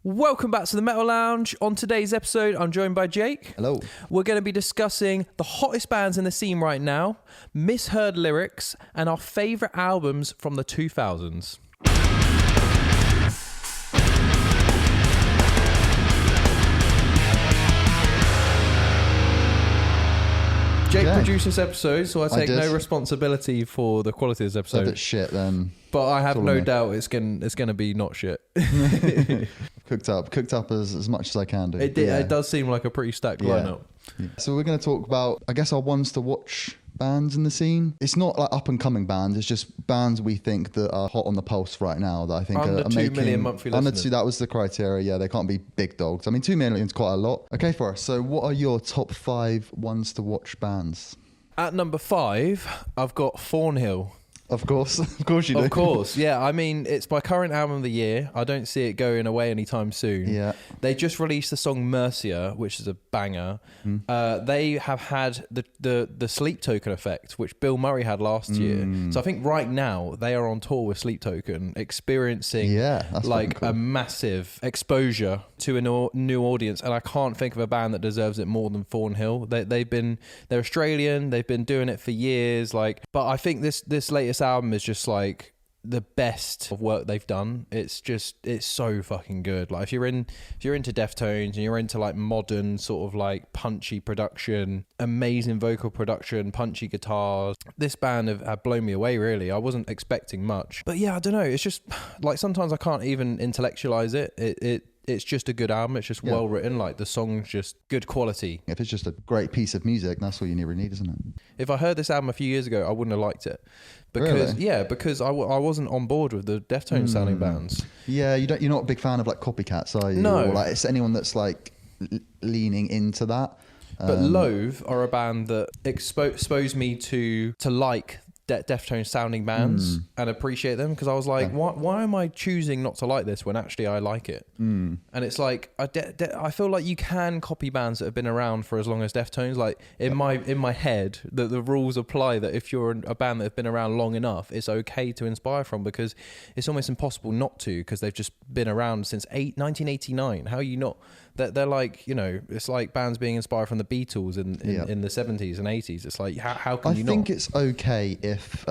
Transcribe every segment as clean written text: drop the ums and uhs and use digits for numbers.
Welcome back to the Metal Lounge. On today's episode, I'm joined by Jake. Hello. We're going to be discussing the hottest bands in the scene right now, misheard lyrics, and our favourite albums from the 2000s. Jake produced this episode, so I take no responsibility for the quality of this episode. If it's shit, then... But I have no doubt it's gonna be not shit. Cooked up as much as I can do. It does seem like a pretty stacked lineup. Yeah. So we're going to talk about, I guess, our ones to watch bands in the scene. It's not like up and coming bands. It's just bands we think that are hot on the pulse right now that I think under are 2 million monthly listeners. Under 2, that was the criteria. Yeah, they can't be big dogs. I mean, 2 million is quite a lot. Okay, Forrest. So what are your top 5 ones to watch bands? At number 5, I've got Thornhill. Of course you do. Of course, yeah. I mean, it's my current album of the year. I don't see it going away anytime soon. Yeah. They just released the song Mercia, which is a banger. They have had the Sleep Token effect, which Bilmuri had last year. So I think right now they are on tour with Sleep Token, experiencing like a massive exposure to a new audience. And I can't think of a band that deserves it more than Thornhill. They're Australian. They've been doing it for years. But I think this latest album is just like the best of work they've done. It's so fucking good. Like if you're into Deftones and you're into like modern sort of like punchy production, amazing vocal production, punchy guitars, this band have blown me away really. I wasn't expecting much, but yeah, I don't know, it's just like sometimes I can't even intellectualize it. It's just a good album. It's just well written. Like the song's just good quality. If it's just a great piece of music, that's all you really need, isn't it? If I heard this album a few years ago, I wouldn't have liked it. Because I wasn't on board with the Deftones sounding bands. Yeah, you're not a big fan of like copycats, are you? No. Or like it's anyone that's like leaning into that. But Loathe are a band that exposed me to like Deftones sounding bands and appreciate them, because I was like, why am I choosing not to like this when actually I like it? And it's like I feel like you can copy bands that have been around for as long as Deftones. Like in my head, the rules apply that if you're a band that have been around long enough, it's okay to inspire from, because it's almost impossible not to, because they've just been around since 1989. How are you not? They're like, you know, it's like bands being inspired from the Beatles in the 70s and 80s. It's like, how can you not? I think it's okay if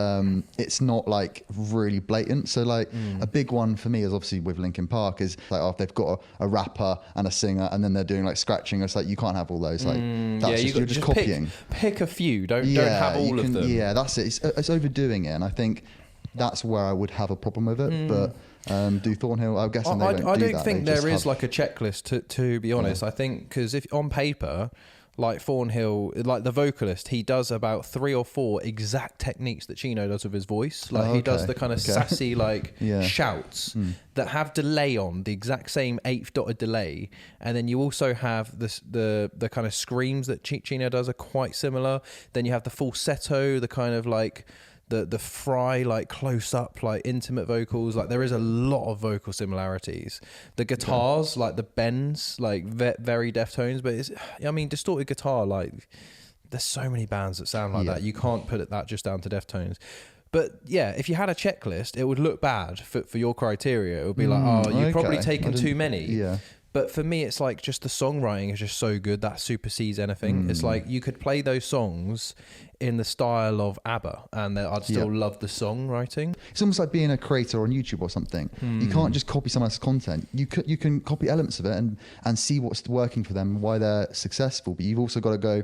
it's not like really blatant. So like a big one for me is obviously with Linkin Park is like, if they've got a rapper and a singer and then they're doing like scratching. It's like, you can't have all those. Like you're just copying. Pick a few. Don't have all of them. Yeah, that's it. It's overdoing it. And I think that's where I would have a problem with it. But do Thornhill, I'm guessing I don't think there is like a checklist to be honest. I think because if on paper, like Thornhill, like the vocalist, he does about 3 or 4 exact techniques that Chino does with his voice. Like he does the kind of sassy like shouts that have delay on, the exact same 8th dotted delay, and then you also have the kind of screams that Chino does are quite similar. Then you have the falsetto, the kind of like the fry, like close up, like intimate vocals. Like there is a lot of vocal similarities. The guitars, like the bends, like very Deftones, but distorted guitar, like there's so many bands that sound like that. You can't put that just down to Deftones. But yeah, if you had a checklist, it would look bad for your criteria. It would be like, you've probably taken too many. Yeah. But for me, it's like just the songwriting is just so good that supersedes anything. It's like you could play those songs in the style of ABBA and I'd still love the songwriting. It's almost like being a creator on YouTube or something. You can't just copy someone else's content. You can copy elements of it and see what's working for them, why they're successful. But you've also got to go,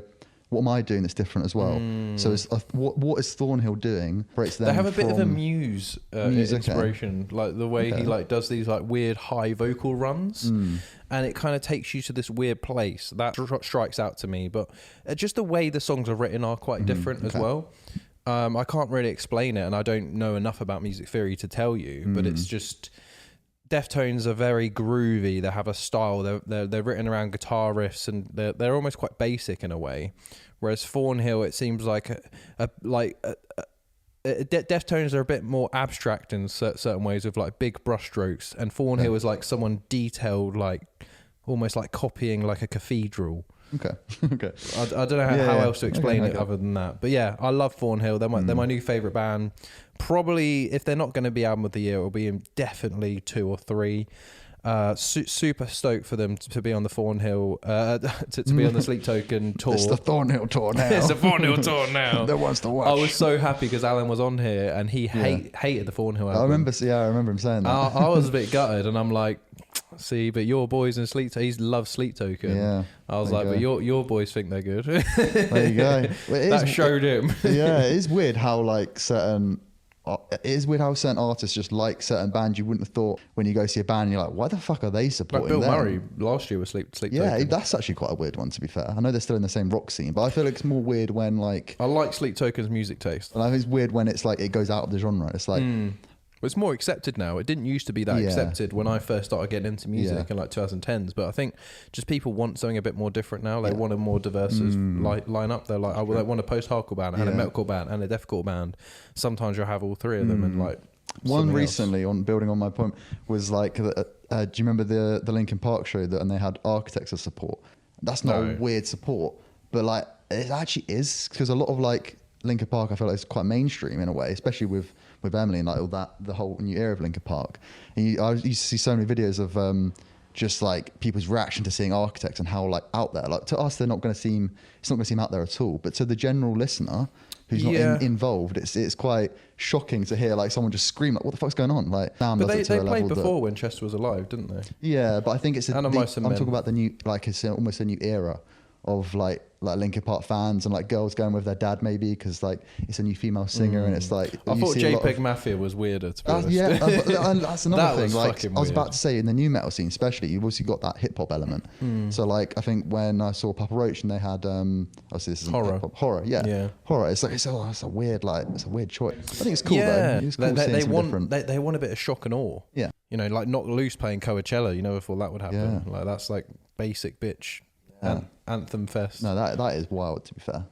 what am I doing that's different as well? So it's, what is Thornhill doing? They have a bit of a Muse inspiration, like the way he like does these like weird high vocal runs, and it kind of takes you to this weird place that strikes out to me. But just the way the songs are written are quite different as well. I can't really explain it, and I don't know enough about music theory to tell you, but it's just Deftones are very groovy. They have a style. They're written around guitar riffs, and they're almost quite basic in a way. Whereas Thornhill, it seems like Deftones are a bit more abstract in certain ways, with like big brushstrokes, and Thornhill is like someone detailed, like almost like copying like a cathedral. Okay. I don't know how else to explain it other than that. But yeah, I love Thornhill. They're my new favourite band. Probably, if they're not going to be album of the year, it'll be in definitely 2 or 3. Super stoked for them to be on the Thornhill, to be on the Sleep Token tour. It's the Thornhill tour now. It's the Thornhill tour now. That wants to watch. I was so happy because Alan was on here and he hated the Thornhill album. I remember him saying that. I was a bit gutted, and I'm like, see, but your boys in Sleep Token, he loves Sleep Token. Yeah. I was like, but your boys think they're good. There you go. Well, that showed him. Yeah, it is weird how like certain artists just like certain bands you wouldn't have thought when you go see a band and you're like, why the fuck are they supporting like Bilmuri them? last year was Sleep Yeah, Token. that's actually quite a weird one, to be fair. I know they're still in the same rock scene, but I feel like it's more weird when like... I like Sleep Token's music taste. And I think it's weird when it's like it goes out of the genre. It's like... It's more accepted now. It didn't used to be that accepted when I first started getting into music in like 2010s. But I think just people want something a bit more different now. They want a more diverse line up. They're like, they want a post-hardcore band and a metalcore band and a deathcore band. Sometimes you'll have all three of them and like... One recently, on building on my point, was like, do you remember the Linkin Park show and they had Architects as support? That's not a weird support, but like it actually is, because a lot of like Linkin Park, I feel like it's quite mainstream in a way, especially with Emily and like all that, the whole new era of Linkin Park. And I used to see so many videos of just like people's reaction to seeing Architects and how like out there. Like to us, it's not going to seem out there at all. But to the general listener who's not involved, it's quite shocking to hear like someone just scream like, what the fuck's going on? Like, but they played before when Chester was alive, didn't they? Yeah, but I think it's I'm talking about the new, like it's almost a new era of like Linkin Park fans and like girls going with their dad maybe because like it's a new female singer and it's like I thought JPEG Mafia was weirder, to be honest. Yeah, and that's another thing. Like I was about weird. to say, in the new metal scene especially, you've also got that hip hop element. So like I think when I saw Papa Roach and they had obviously this is horror, horror. It's like it's a weird choice. I think it's cool though. It's cool they want a bit of shock and awe. Yeah, you know, like Knock Loose playing Coachella. You never thought that would happen. Yeah. Like that's like basic bitch. Anthem Fest. No, that is wild, to be fair.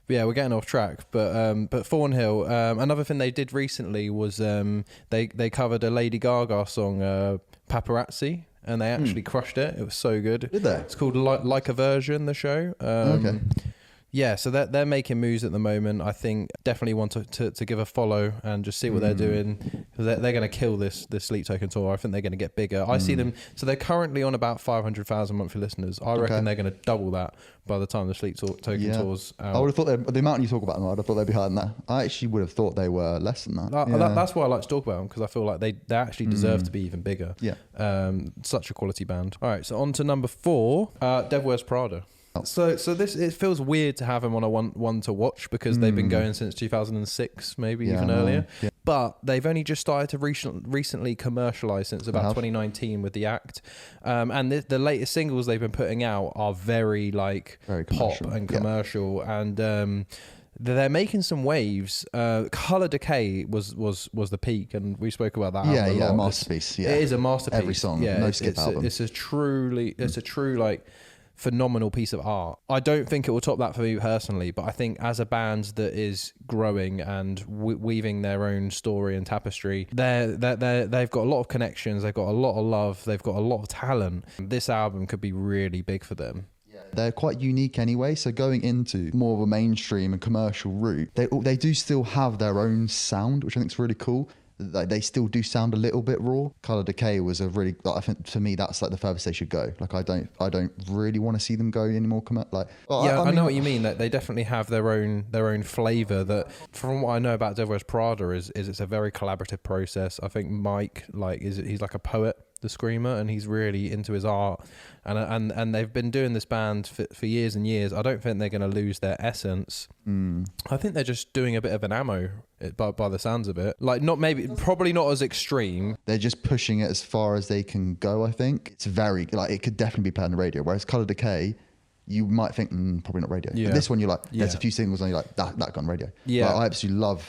Yeah, we're getting off track, but Thornhill. Another thing they did recently was they covered a Lady Gaga song, Paparazzi, and they actually crushed it. It was so good. Did they? It's called Like a Version, the show. Okay. Yeah, so they're making moves at the moment. I think definitely want to give a follow and just see what they're doing, because they're going to kill this Sleep Token tour. I think they're going to get bigger. I see them, so they're currently on about 500,000 monthly listeners. I reckon they're going to double that by the time the Sleep Token tour's out. I would have thought the amount you talk about them, I'd have thought they'd be higher than that. I actually would have thought they were less than that. That's why I like to talk about them, because I feel like they actually deserve to be even bigger. Yeah. Such a quality band. All right, so on to number 4, Devil Wears Prada. So this, it feels weird to have them on a one to watch because they've been going since 2006, maybe even earlier. Yeah. But they've only just started to recently commercialise since about 2019 with the act, and the latest singles they've been putting out are very pop and commercial, and they're making some waves. Color Decay was the peak, and we spoke about that. Yeah, masterpiece. Yeah, it is a masterpiece. Every song, no skip album. It's a true phenomenal piece of art. I don't think it will top that for me personally, but I think as a band that is growing and weaving their own story and tapestry, they've got a lot of connections, they've got a lot of love, they've got a lot of talent. This album could be really big for them. They're quite unique anyway, so going into more of a mainstream and commercial route, they do still have their own sound, which I think is really cool. Like they still do sound a little bit raw. Color Decay was a really, I think to me that's like the furthest they should go. Like I don't really want to see them go any more I know what you mean. That they definitely have their own flavor. That from what I know about Devil Wears Prada is it's a very collaborative process. I think Mike he's like a poet, the screamer, and he's really into his art, and they've been doing this band for years and years. I don't think they're going to lose their essence. I think they're just doing a bit of an ammo by the sounds of it. Probably not as extreme. They're just pushing it as far as they can go. I think it's very it could definitely be played on the radio, whereas Color Decay, you might think probably not radio. But this one, you're like, there's a few singles and you're like, that gone radio. Yeah, I absolutely love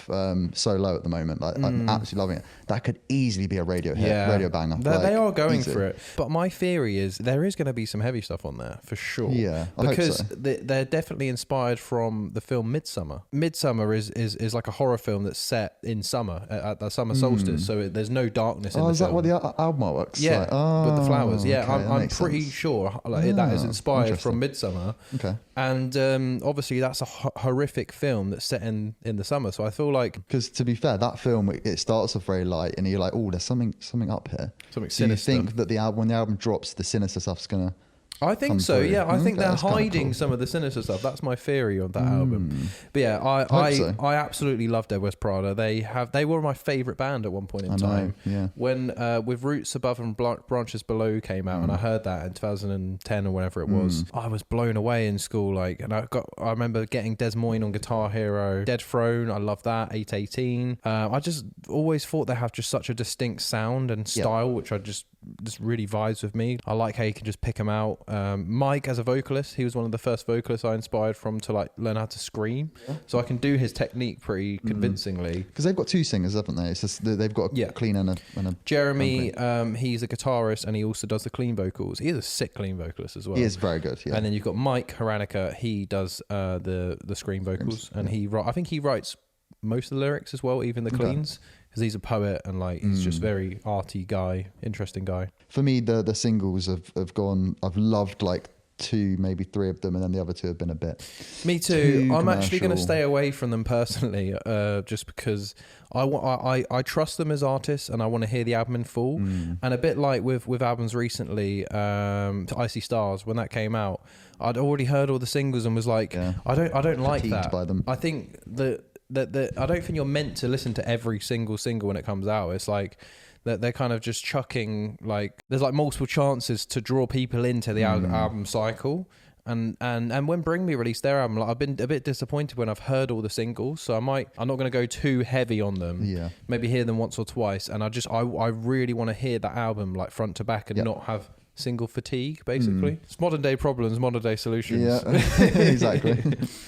So Low at the moment. I'm absolutely loving it. That could easily be a radio hit, radio banger. They are going for it. But my theory is there is going to be some heavy stuff on there for sure. Yeah, because I hope so. They're definitely inspired from the film Midsummer. Midsummer is like a horror film that's set in summer at the summer solstice, so there's no darkness in the film. Is that what the album artworks? Yeah, with the flowers. Yeah, okay, I'm pretty sure that is inspired from Midsummer. Midsummer. Okay. And obviously that's a horrific film that's set in the summer. So I feel like... Because to be fair, that film, it starts off very light and you're like, oh, there's something up here. Something so sinister. You think that when the album drops, the sinister stuff's going to... I think so, yeah. I think they're that's kinda hiding cool. some of the sinister stuff. That's my theory on that album. But yeah, I absolutely love Dead West Prada. They were my favourite band at one point in time. Yeah. When With Roots Above and Branches Below came out, and I heard that in 2010 or whenever it was, I was blown away in school. And I remember getting Des Moines on Guitar Hero, Dead Throne. I love that. 818. I just always thought they have just such a distinct sound and style, which I just really vibes with me. I like how you can just pick them out. Mike as a vocalist, he was one of the first vocalists I inspired from to like learn how to scream. So I can do his technique pretty convincingly. Because they've got two singers, haven't they? It's just they've got a clean and a Jeremy, he's a guitarist and he also does the clean vocals. He is a sick clean vocalist as well. He is very good, yeah. And then you've got Mike Haranica, he does the scream vocals, and I think he writes most of the lyrics as well, even the cleans. Because he's a poet and like he's just very arty guy, interesting guy. For me, the singles have gone. I've loved like 2, maybe 3 of them, and then the other 2 have been a bit. Me too. I'm actually going to stay away from them personally, just because I trust them as artists and I want to hear the album in full. And a bit like with albums recently, to Icy Stars, when that came out, I'd already heard all the singles and was like, I don't like that. By them. I think that I don't think you're meant to listen to every single when it comes out. It's like that they're kind of just chucking, like there's like multiple chances to draw people into the album cycle. And when Bring Me released their album, like, I've been a bit disappointed when I've heard all the singles. So I'm not going to go too heavy on them. Yeah. Maybe hear them once or twice. And I really want to hear that album like front to back and not have single fatigue, basically. It's modern day problems, modern day solutions. Yeah, exactly.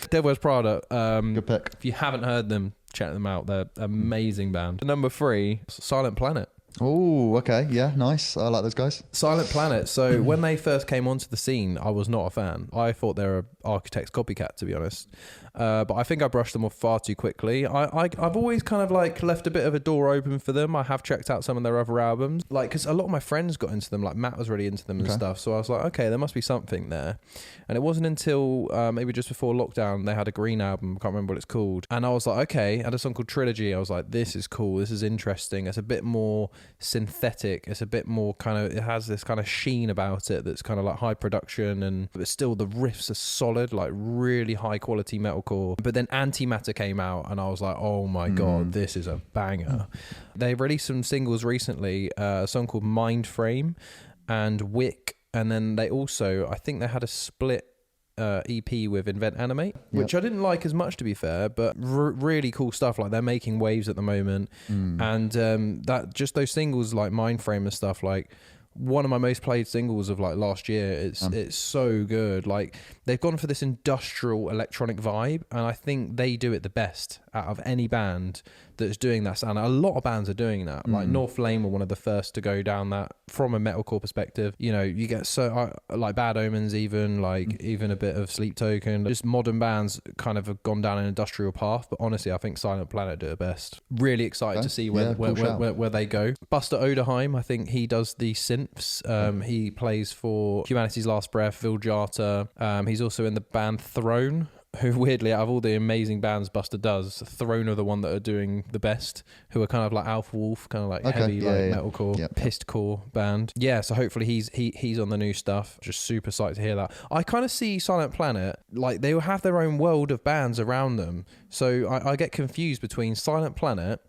Dead West Prada. Good pick. If you haven't heard them, check them out. They're an amazing band. Number 3, Silent Planet. Oh, okay. Yeah, nice. I like those guys. Silent Planet. So when they first came onto the scene, I was not a fan. I thought they were an Architect's copycat, to be honest. But I think I brushed them off far too quickly. I've always kind of like left a bit of a door open for them. I have checked out some of their other albums, like because a lot of my friends got into them. Like Matt was really into them and stuff. So I was like, okay, there must be something there. And it wasn't until maybe just before lockdown they had a Green album. I can't remember what it's called. And I was like, okay, had a song called Trilogy. I was like, this is cool. This is interesting. It's a bit more synthetic. It's a bit more kind of, it has this kind of sheen about it that's kind of like high production, but still the riffs are solid, like really high quality metalcore. But then Antimatter came out and I was like, oh my god, this is a banger. They released some singles recently, a song called Mind Frame and Wick, and then they also, I think they had a split EP with Invent Animate, which I didn't like as much, to be fair, but really cool stuff. Like they're making waves at the moment, and that just those singles like Mindframe and stuff, like one of my most played singles of like last year. It's so good. Like they've gone for this industrial electronic vibe, and I think they do it the best out of any band that's doing that sound. A lot of bands are doing that. Like North Lane were one of the first to go down that from a metalcore perspective. You know, you get so like Bad Omens, even like even a bit of Sleep Token. Just modern bands kind of have gone down an industrial path. But honestly, I think Silent Planet do it best. Really excited to see where they go. Buster Oderheim, I think he does the synths. He plays for Humanity's Last Breath, Viljata. He's also in the band Throne, who weirdly, out of all the amazing bands Buster does, Throne are the one that are doing the best, who are kind of like Alpha Wolf, kind of like heavy metalcore, pissed core band. Yeah, so hopefully he's on the new stuff. Just super psyched to hear that. I kind of see Silent Planet, like they will have their own world of bands around them. So I get confused between Silent Planet,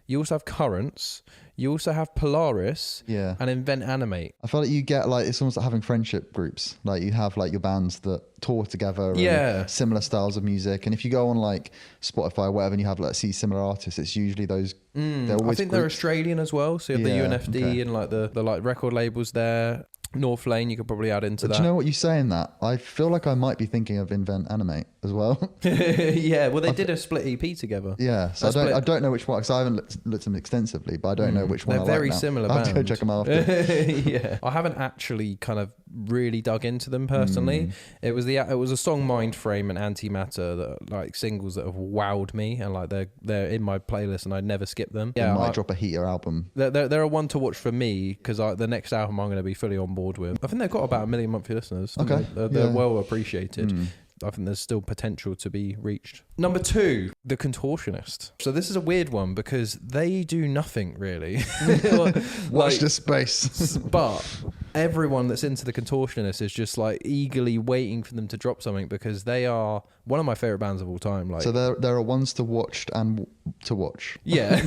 you also have Currents, you also have Polaris, and Invent Animate. I feel like you get like, it's almost like having friendship groups. Like you have like your bands that tour together, and similar styles of music. And if you go on like Spotify or whatever, and you have like see similar artists, it's usually those. They're always I think they're Australian as well. So you have the UNFD and like the like record labels there. North Lane, you could probably add into that. Do you know what you say in that? I feel like I might be thinking of Invent Animate as well. Yeah, well, they did a split EP together. Yeah, so I don't know which one, because I haven't looked at them extensively, but I don't know which one. They're I very like now. similar I'll bands. have to go check them out after. Yeah, I haven't actually kind of really dug into them personally. It was a song Mind Frame and Antimatter that like singles that have wowed me, and like they're in my playlist and I'd never skip them. Yeah, I might drop a heater album. They're a one to watch for me, because the next album I'm going to be fully on board with. I think they've got about 1 million monthly listeners. Okay, they're well appreciated. I think there's still potential to be reached. Number 2, The Contortionist. So this is a weird one because they do nothing really. Watch this space. But everyone that's into The Contortionist is just like eagerly waiting for them to drop something, because they are one of my favorite bands of all time. Like, so there are ones to watch and to watch. Yeah.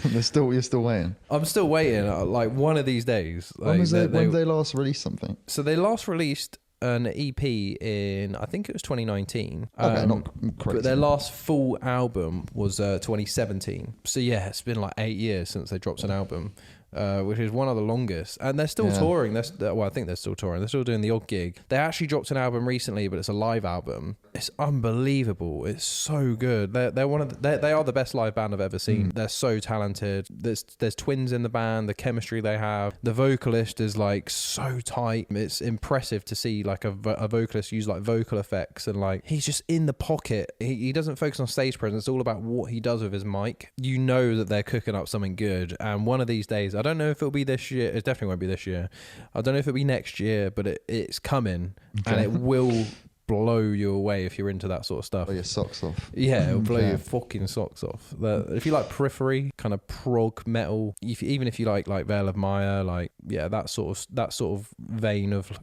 You're still waiting. I'm still waiting. Like one of these days. Like, when did they last release something? So they last released an EP in, I think it was 2019. Okay, not crazy. But their last full album was 2017. So yeah, it's been like 8 years since they dropped an album, which is one of the longest. And they're still touring. Well, I think they're still touring. They're still doing the odd gig. They actually dropped an album recently, but it's a live album. It's unbelievable. It's so good. They are the best live band I've ever seen. They're so talented. There's twins in the band. The chemistry they have. The vocalist is like so tight. It's impressive to see like a vocalist use like vocal effects, and like he's just in the pocket. He doesn't focus on stage presence. It's all about what he does with his mic. You know that they're cooking up something good. And one of these days, I don't know if it'll be this year. It definitely won't be this year. I don't know if it'll be next year, but it's coming, and it will blow you away if you're into that sort of stuff. Blow your socks off. Yeah, it'll blow your fucking socks off. If you like Periphery, kind of prog metal, even if you like Veil of Maya, like that sort of vein of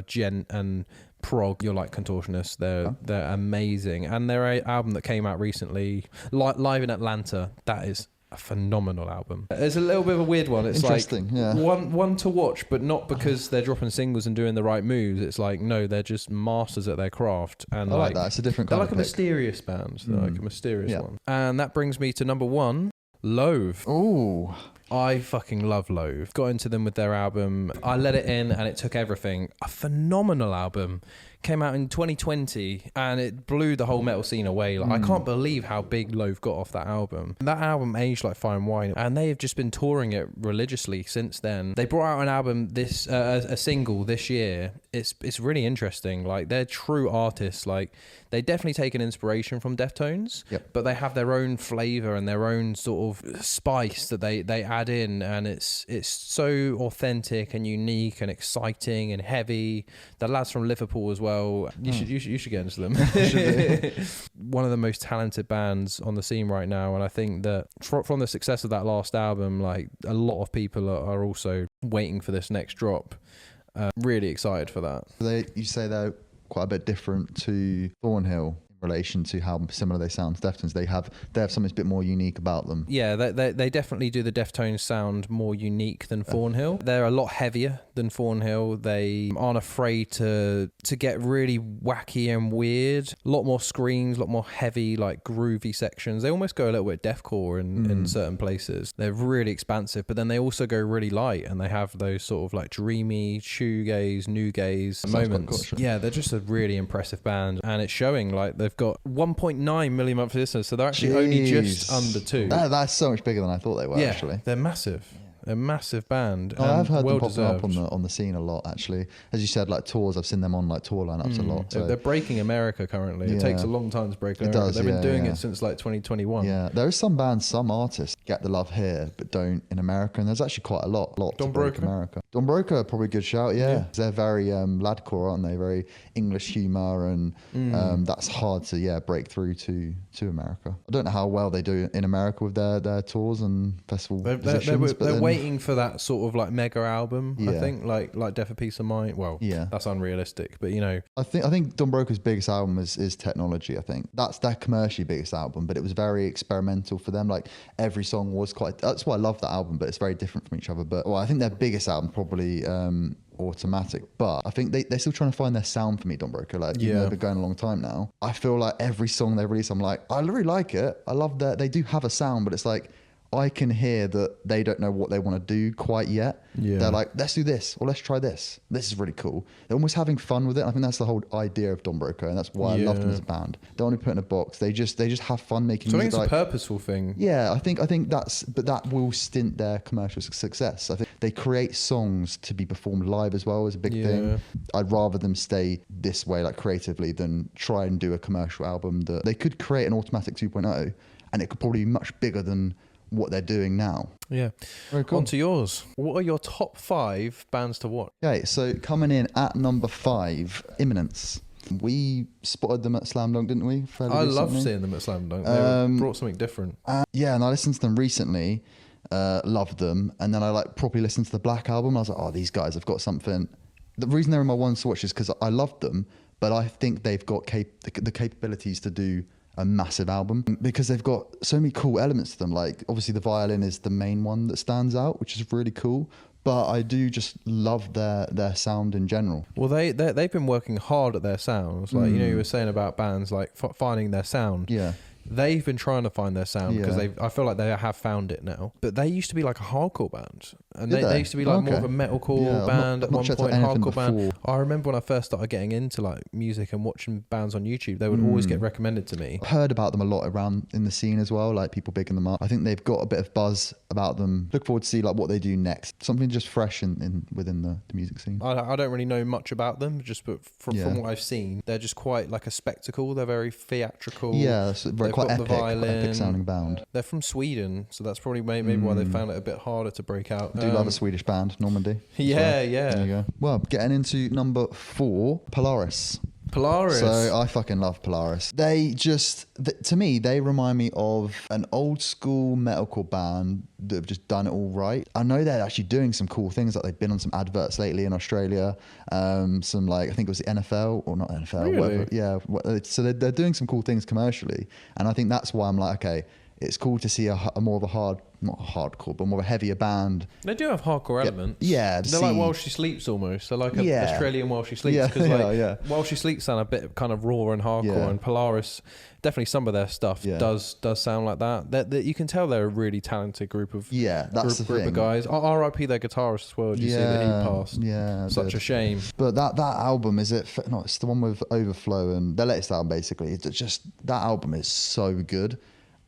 gent and prog, you're like Contortionist. They're amazing, and their album that came out recently, Live in Atlanta, that is a phenomenal album. It's a little bit of a weird one. It's like one to watch, but not because they're dropping singles and doing the right moves. It's like, no, they're just masters at their craft. And I like that. It's a different kind they're of like a mysterious band. They're like a mysterious one. And that brings me to number 1, Loathe. Ooh. I fucking love Loathe. Got into them with their album. I let it in and it took everything. A phenomenal album. Came out in 2020 and it blew the whole metal scene away. Like, I can't believe how big Loathe got off that album. That album aged like fine wine, and they have just been touring it religiously since then. They brought out an album a single this year. It's really interesting. Like, they're true artists. Like, they definitely take an inspiration from Deftones, but they have their own flavor and their own sort of spice that they add in, and it's so authentic and unique and exciting and heavy. The lads from Liverpool as well. You should get into them. One of the most talented bands on the scene right now, and I think that from the success of that last album, like a lot of people are also waiting for this next drop. Really excited for that. You say they're quite a bit different to Thornhill in relation to how similar they sound to Deftones. They have something a bit more unique about them. Yeah, they definitely do the Deftones sound more unique than Thornhill. They're a lot heavier than Thornhill. They aren't afraid to get really wacky and weird. A lot more screams, a lot more heavy, like groovy sections. They almost go a little bit deathcore in certain places. They're really expansive, but then they also go really light, and they have those sort of like dreamy shoegaze, new gaze moments. Yeah, they're just a really impressive band, and it's showing. Like, they've got 1.9 million monthly listeners, so they're actually only just under 2. That's so much bigger than I thought they were. Actually, they're massive. A massive band. I've heard them popping up on the scene a lot, actually. As you said, like tours, I've seen them on like tour lineups a lot. So. They're breaking America currently. It takes a long time to break America. They've been doing it since like 2021. Yeah, there are some bands, some artists get the love here, but don't in America. And there's actually quite a lot to break America. Don Broker, probably a good shout, yeah. They're very ladcore, aren't they? Very English humour, and that's hard to break through to America. I don't know how well they do in America with their tours and festival positions. They're waiting for that sort of like mega album, I think, like Death of Peace of Mind. Well, that's unrealistic, but you know. I think Don Broker's biggest album is Technology, I think. That's their commercially biggest album, but it was very experimental for them. Like, every song was that's why I love that album, but it's very different from each other. But I think their biggest album probably Automatic, but I think they're still trying to find their sound for me, Don Broker. Like, they've been going a long time now. I feel like every song they release, I'm like, I really like it. I love that they do have a sound, but it's like, I can hear that they don't know what they want to do quite yet. Yeah. They're like, let's do this, or let's try this. This is really cool. They're almost having fun with it. I think that's the whole idea of Don Broco, and that's why I love them as a band. They don't want to put in a box. They just have fun making So I music. think it's a purposeful thing. Yeah, I think but that will stint their commercial success. I think they create songs to be performed live as well as a big thing. I'd rather them stay this way, like creatively, than try and do a commercial album that they could create an Automatic 2.0, and it could probably be much bigger than what they're doing now. Yeah. Very cool. On to yours. What are your top 5 bands to watch? Okay, so coming in at number 5, Imminence. We spotted them at Slam Dunk, didn't we? I love seeing them at Slam Dunk. They brought something different. Yeah, and I listened to them recently, loved them, and then I like properly listened to the Black album. I was like, oh, these guys have got something. The reason they're in my one to watch is because I loved them, but I think they've got the capabilities to do a massive album because they've got so many cool elements to them. Like obviously the violin is the main one that stands out, which is really cool. But I do just love their sound in general. Well, they've been working hard at their sounds. Like you know, you were saying about bands like finding their sound. Yeah. They've been trying to find their sound because I feel like they have found it now. But they used to be like a hardcore band, and they used to be like more of a metalcore band at one point, hardcore band. I remember when I first started getting into like music and watching bands on YouTube, they would always get recommended to me. I've heard about them a lot around in the scene as well, like people bigging them up. I think they've got a bit of buzz about them. Look forward to see like what they do next. Something just fresh within the music scene. I don't really know much about them, but from what I've seen, they're just quite like a spectacle. They're very theatrical. Yeah, that's very quite epic sounding band. They're from Sweden, so that's probably maybe why they found it a bit harder to break out. I do love a Swedish band, Normandy. Yeah. There you go. Well, getting into number 4, Polaris. So I fucking love Polaris. They just, to me, they remind me of an old school metalcore band that have just done it all right. I know they're actually doing some cool things. Like they've been on some adverts lately in Australia. Some like, I think it was the NFL or not NFL. Really? Whatever. Yeah. So they're doing some cool things commercially. And I think that's why I'm like, okay, it's cool to see a more of a not hardcore, but more of a heavier band. They do have hardcore elements. Yeah. They're like While She Sleeps almost. They're like an Australian While She Sleeps. Because While She Sleeps sound a bit kind of raw and hardcore, and Polaris, definitely some of their stuff does sound like that. You can tell they're a really talented group of group of guys. RIP their guitarist as well. Did you see that he passed? Yeah. Such a shame. But that album, is it? No, it's the one with Overflow and their latest album basically. It's just, that album is so good.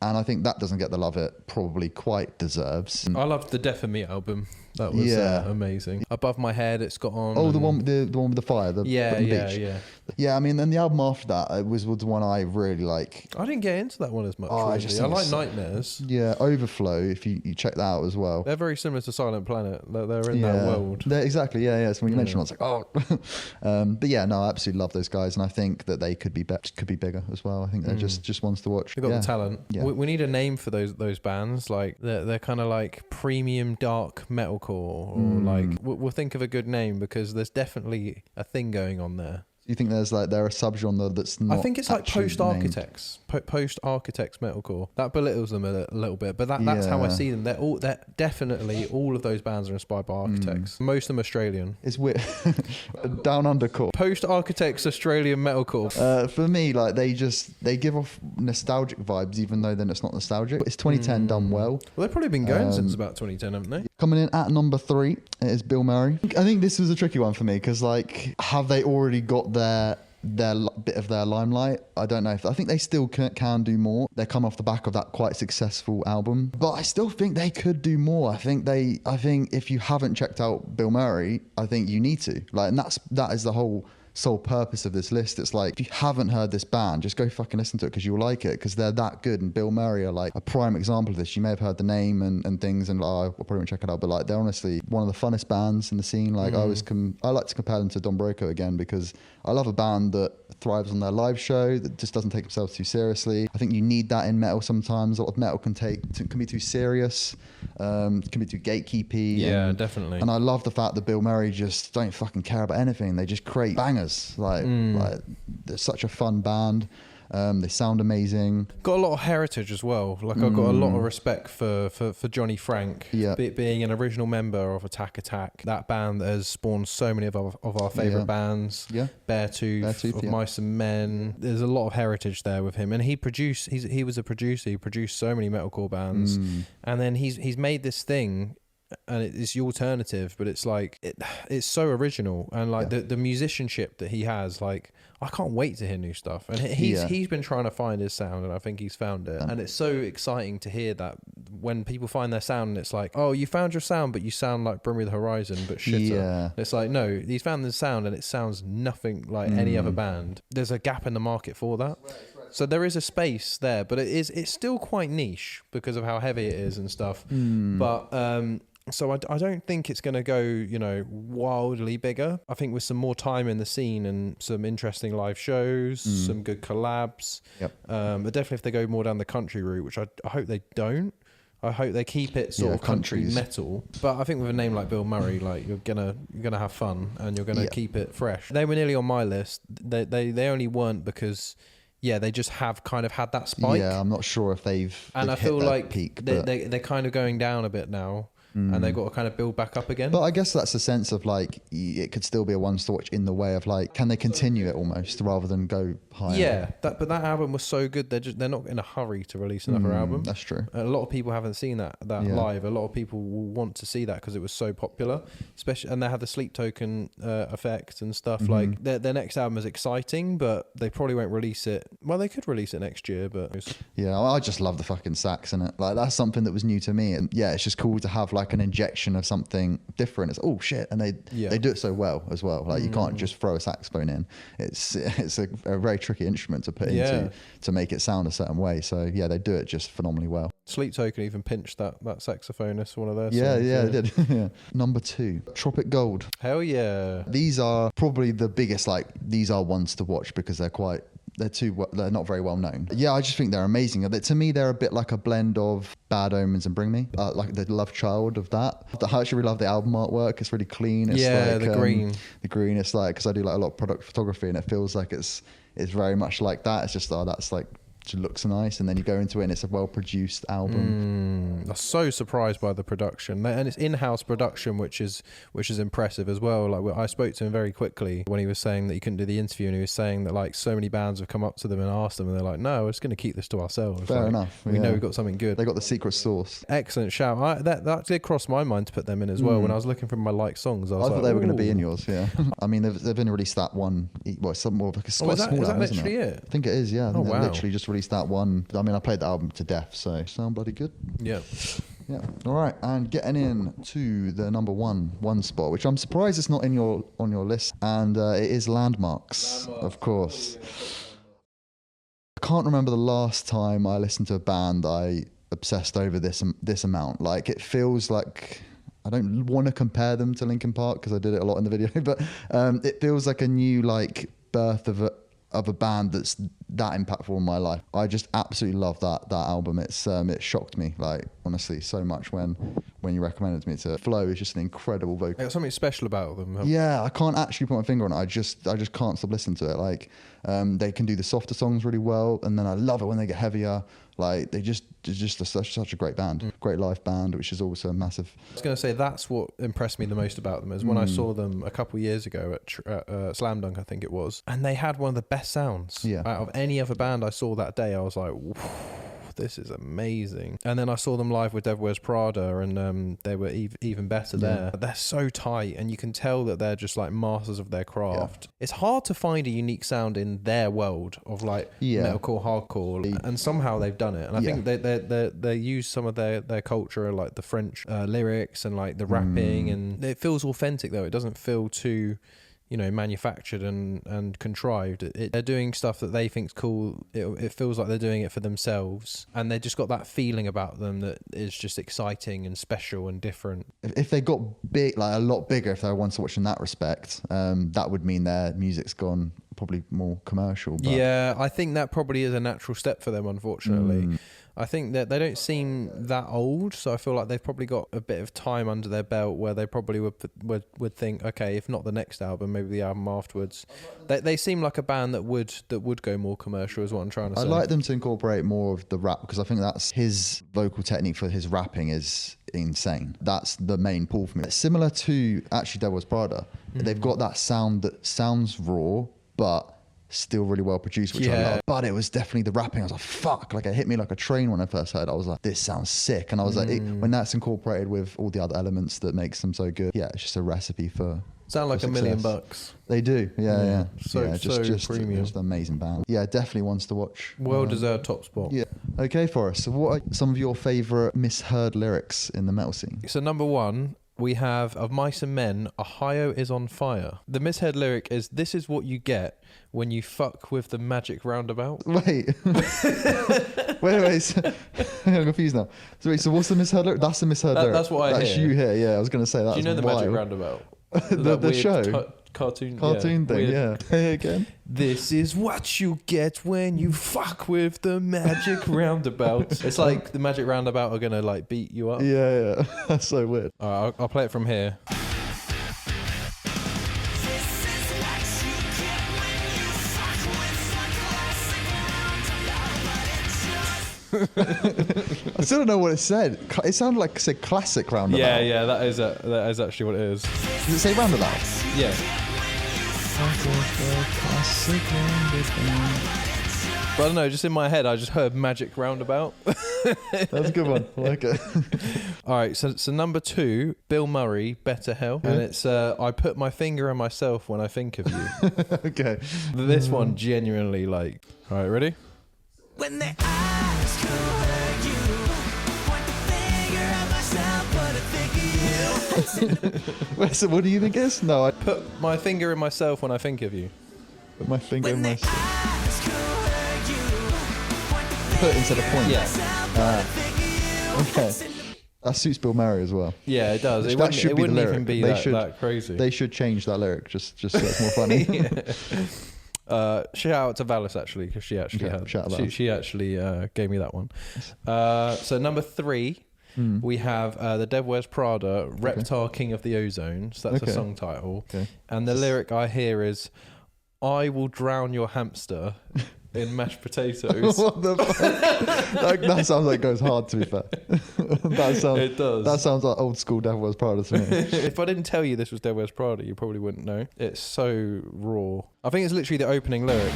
And I think that doesn't get the love it probably quite deserves. I loved the Death of Me album. That was amazing. Above My Head, it's got on. Oh, the one with the fire. The beach. Yeah, I mean, then the album after that it was the one I really like. I didn't get into that one as much. I like Nightmares. Yeah, Overflow. If you check that out as well, they're very similar to Silent Planet. They're in that world. Exactly. Yeah. So when you mentioned, it, I was like, oh. But yeah, no, I absolutely love those guys, and I think that they could be bigger as well. I think they're just ones to watch. They've got the talent. Yeah. We need a name for those bands. Like they're kind of like premium dark metalcore, or like we'll think of a good name because there's definitely a thing going on there. You think there's like a subgenre that's not? I think it's like post Architects metalcore. That belittles them a little bit, but that's how I see them. They're definitely all of those bands are inspired by Architects. Most of them Australian. It's weird. Down under core. Post Architects Australian metalcore. For me, like they give off nostalgic vibes, even though then it's not nostalgic. It's 2010 done well. Well, they've probably been going since about 2010, haven't they? Coming in at number 3 is Bilmuri. I think this was a tricky one for me because like, have they already got their bit of their limelight? I don't know. I think they still can do more. They come off the back of that quite successful album, but I still think they could do more. I think if you haven't checked out Bilmuri, I think you need to. Like, and that is the whole sole purpose of this list. It's like, if you haven't heard this band, just go fucking listen to it because you'll like it because they're that good. And Bilmuri are like a prime example of this. You may have heard the name and things, and I probably won't check it out, but like they're honestly one of the funnest bands in the scene. Like I like to compare them to Don Broco again because I love a band that thrives on their live show, that just doesn't take themselves too seriously. I think you need that in metal sometimes. A lot of metal can be too serious, can be too gatekeepy. Yeah, definitely. And I love the fact that Bilmuri just don't fucking care about anything. They just create bangers. Like they're such a fun band. They sound amazing. Got a lot of heritage as well. Like I've got a lot of respect for Johnny Frank, being an original member of Attack Attack, that band that has spawned so many of our favourite bands. Beartooth, of Mice and Men. There's a lot of heritage there with him, and he was a producer. He produced so many metalcore bands, and then he's made this thing. And it's the alternative, but it's like it's so original, and like the musicianship that he has, like I can't wait to hear new stuff. And he's been trying to find his sound, and I think he's found it. And it's so exciting to hear that when people find their sound, and it's like, oh, you found your sound, but you sound like Bring Me the Horizon, but shitter. Yeah. It's like, no, he's found the sound, and it sounds nothing like any other band. There's a gap in the market for that. So there is a space there, but it's still quite niche because of how heavy it is and stuff. But so I don't think it's going to go, wildly bigger. I think with some more time in the scene and some interesting live shows, some good collabs. But definitely if they go more down the country route, which I hope they don't. I hope they keep it sort of country metal. But I think with a name like Bilmuri, like you're gonna have fun and you're gonna keep it fresh. They were nearly on my list. They only weren't because they just have kind of had that spike. Yeah, I'm not sure if they've I feel hit like peak, they're kind of going down a bit now. And they've got to kind of build back up again. But I guess that's the sense of like, it could still be a one to watch in the way of like, can they continue it almost rather than go higher? Yeah, but that album was so good. They're not in a hurry to release another album. That's true. A lot of people haven't seen that live. A lot of people will want to see that because it was so popular, especially, and they had the Sleep Token effect and stuff. Like their next album is exciting, but they probably won't release it. Well, they could release it next year, but I just love the fucking sax in it. Like that's something that was new to me, and it's just cool to have like an injection of something different. It's and they do it so well as well. Like you can't just throw a saxophone in. It's a very tricky instrument to put into to make it sound a certain way. So they do it just phenomenally well. Sleep Token even pinched that saxophonist, one of their songs. They did. Number 2, Tropic Gold. Hell yeah. These are probably the biggest, like these are ones to watch because they're not very well known. I just think they're amazing. To me, they're a bit like a blend of Bad Omens and Bring Me, like the love child of that. I actually really love the album artwork. It's really clean. It's like, the green. The green. It's like, because I do like a lot of product photography, and it feels like it's very much like that. It's just that's like, it looks nice, and then you go into it and it's a well-produced album. I'm so surprised by the production, and it's in-house production, which is impressive as well. Like I spoke to him very quickly when he was saying that he couldn't do the interview, and he was saying that like so many bands have come up to them and asked them, and they're like, no, we're just going to keep this to ourselves. Fair enough. We know we've got something good. They got the secret sauce. Excellent shout. That did cross my mind to put them in as well. When I was looking for my songs, I thought they were going to be in yours. I mean, they've only released that one. Well, some more like a small album, is that isn't literally it? I think it is. Yeah. Oh, wow. They literally just released that one. I mean, I played the album to death, so sound bloody good. Yeah. All right, and getting in to the number one spot, which I'm surprised it's not on your list, and it is Landmvrks, of course. I can't remember the last time I listened to a band I obsessed over this amount. Like it feels like, I don't want to compare them to Linkin Park because I did it a lot in the video, but it feels like a new like birth of a band that's that impactful in my life. I just absolutely love that album. It shocked me, like honestly, so much when you recommended me to. Flo is just an incredible vocal. There's something special about them. I can't actually put my finger on it. I just can't stop listening to it. Like they can do the softer songs really well, and then I love it when they get heavier. Like they're just such a great band, great live band, which is also massive. I was going to say that's what impressed me the most about them is when I saw them a couple of years ago at Slam Dunk, I think it was, and they had one of the best sounds out of any other band I saw that day. I was like, this is amazing. And then I saw them live with Devil Wears Prada, and they were even better there. They're so tight, and you can tell that they're just like masters of their craft. It's hard to find a unique sound in their world of like metalcore, hardcore, and somehow they've done it. And I think they use some of their culture, like the French lyrics and like the rapping, and it feels authentic though. It doesn't feel too manufactured and contrived. They're doing stuff that they think's cool. It feels like they're doing it for themselves, and they just got that feeling about them that is just exciting and special and different. If they got big, like a lot bigger, if they were one to watch in that respect, that would mean their music's gone probably more commercial. But yeah, I think that probably is a natural step for them, unfortunately. I think that they don't seem that old, so I feel like they've probably got a bit of time under their belt where they probably would think, okay, if not the next album, maybe the album afterwards. They seem like a band that would go more commercial, is what I'm trying to say. I'd like them to incorporate more of the rap, because I think that's his vocal technique for his rapping is insane. That's the main pull for me. Similar to actually Devil Wears Prada, they've got that sound that sounds raw, but still really well produced, which I love. But it was definitely the rapping. I was like, fuck, like it hit me like a train when I first heard it. I was like, this sounds sick. And I was like, when that's incorporated with all the other elements that makes them so good, yeah, it's just a recipe for sound like success. $1,000,000. They do, yeah. So just premium. Just an amazing band. Yeah, definitely ones to watch. Well deserved top spot. Yeah. Okay, Forrest. So what are some of your favourite misheard lyrics in the metal scene? So number one, we have Of Mice and Men, Ohio is on fire. The misheard lyric is, this is what you get when you fuck with the magic roundabout. Wait. wait. So, I'm confused now. So what's the misheard lyric? That's the misheard lyric. That's what I hear. That's you hear, yeah. I was going to say that. Do you know the magic roundabout? the show? Cartoon thing, weird. yeah. Hey, again. This is what you get when you fuck with the magic roundabout. It's like the magic roundabout are gonna like beat you up. Yeah. That's so weird. All right, I'll play it from here. I still don't know what it said. It sounded like it said classic roundabout. Yeah, that is actually what it is. Does it say roundabout? Yeah. But I don't know, just in my head, I just heard magic roundabout. That's a good one. I like it. All right, so number two, Bilmuri, Better Hell. And it's, I put my finger on myself when I think of you. Okay. This one genuinely like, all right, ready? When they ask who hurt you, point the finger at myself, but I think of you. Wait, so what do you think it is? No, I Put my finger in myself when I think of you. put my finger in When my... they ask who hurt you, point the Put instead of point. Yeah. myself, but I think of you. Okay. That suits Bill Murray as well. Yeah, it does. That should be the wouldn't lyric. even be that crazy. They should change that lyric just so it's more funny. Shout out to Valis actually, because she actually she actually gave me that one. So number three, we have The Devil Wears Prada, Reptile King of the Ozone. So that's a song title. Okay. And the lyric I hear is, I will drown your hamster in mashed potatoes. What the fuck? That sounds like it goes hard, to be fair. It does. That sounds like old school Devil Wears Prada to me. If I didn't tell you this was Devil Wears Prada, you probably wouldn't know. It's so raw. I think it's literally the opening lyric.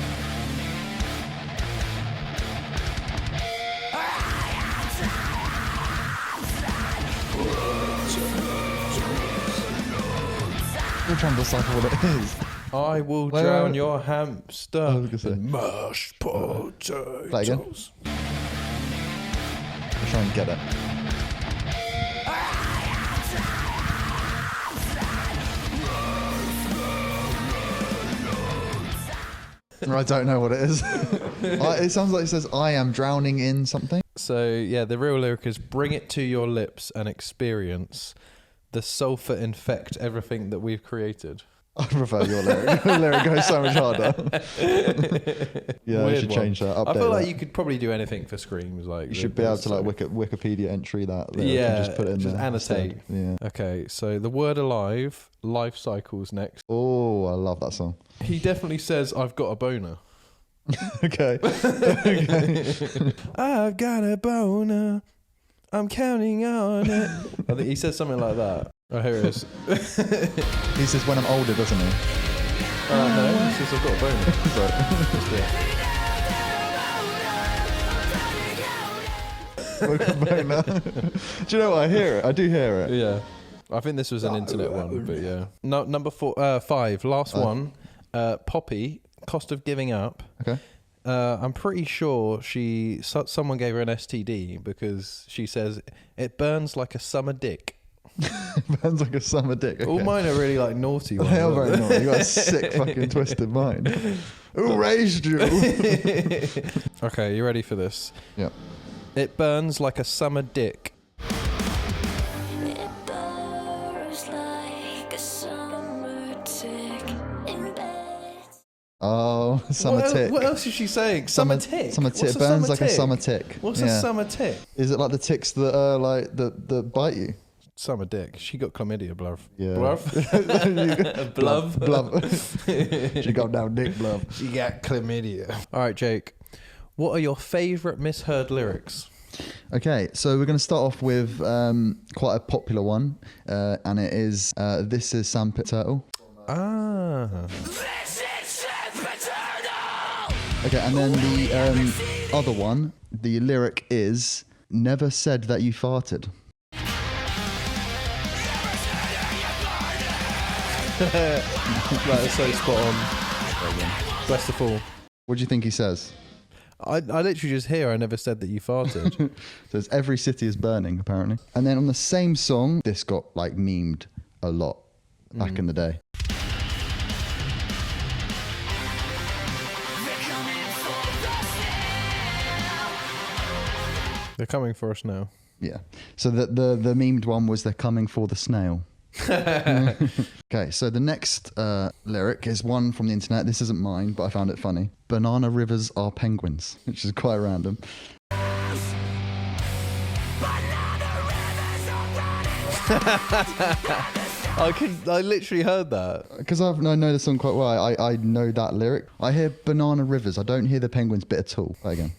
I'm trying to decipher what it is. I will drown your hamster in mashed potatoes. Play again. I'll try and get it. I don't know what it is. It sounds like it says, I am drowning in something. So, yeah, the real lyric is, bring it to your lips and experience the sulfur infect everything that we've created. I prefer your lyric. Your lyric goes so much harder. Yeah, I should change that. Update I feel like that. you could probably do anything for screams. Like You should be able to like Wikipedia entry that. Lyric yeah, and just put it in just there annotate. instead. Yeah. Okay, so the word alive, life cycles next. Oh, I love that song. He definitely says, I've got a boner. Okay. I've got a boner. I'm counting on it. I think he says something like that. Oh, here it is. He says when I'm older, doesn't he? No, he says I've got a boner. Do you know what? I hear it. I do hear it. Yeah. I think this was an internet one, but yeah. No, number 5, last one. Poppy, Cost of Giving Up. Okay. I'm pretty sure someone gave her an STD because she says it burns like a summer dick. Burns like a summer dick. Okay. All mine are really like naughty ones. They are very naughty. You got a sick fucking twisted mind. Who raised you? Okay, you ready for this? Yeah. It burns like a summer dick. It burns like a summer tick in bed. Oh, summer tick. What else is she saying? Summer tick. Summer tick. What's It a burns summer like a tick? summer tick. What's Yeah. a summer tick? Is it like the ticks that are like that bite you? Summer dick. She got chlamydia, bluv. Yeah. Bluv? Bluv. She got down dick bluv. She got chlamydia. All right, Jake. What are your favourite Misheard lyrics? Okay, so we're going to start off with quite a popular one, and it is "This is Sam Turtle." Ah. Okay, and then the other one, the lyric is "Never said that you farted." That is so spot on. Best of all. What do you think he says? I literally just hear I never said that you farted. So it's "Every city is burning," apparently. And then on the same song, this got like memed a lot back in the day. They're coming for us now. Yeah. So the memed one was "They're coming for the snail." Okay, so the next lyric is one from the internet. This isn't mine, but I found it funny. "Banana rivers are penguins," which is quite random. I literally heard that. Because I know the song quite well. I know that lyric. I hear banana rivers. I don't hear the penguins bit at all. Play again.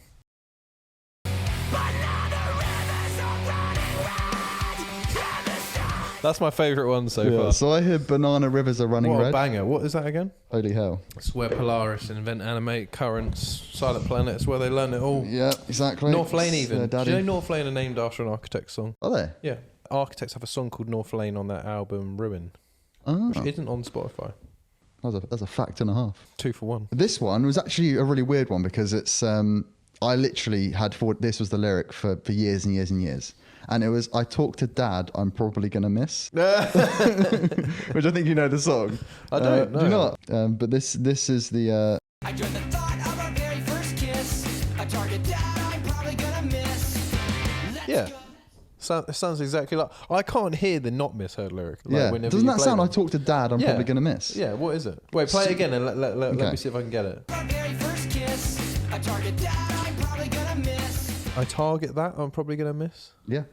That's my favourite one so far. So I hear banana rivers are running What a red. banger. What is that again? Holy hell. It's where Polaris invent, animate, currents, Silent Planet. It's where they learn it all. Yeah, exactly. North Lane It's, even. Do Daddy. you know North Lane are named after an Architects song? Are they? Yeah. Architects have a song called North Lane on their album Ruin, Oh, which isn't on Spotify. that's a fact and a half. 2 for 1. This one was actually a really weird one because it's I literally had thought this was the lyric for years and years and years. And it was, "I talk to dad, I'm probably gonna miss," which I think you know the song. I don't know. Do you not? But this is the. I dread the thought of our very first kiss. A target down, I'm probably gonna miss. Yeah. It sounds exactly like... I can't hear the not misheard lyric. Like Yeah, whenever doesn't you that play sound? them. "I talk to dad, I'm Yeah. probably gonna miss." Yeah, what is it? Wait, play it again and let Okay. me see if I can get it. Our very first kiss. A target down, I'm probably gonna miss. I target that, I'm probably going to miss. Yeah.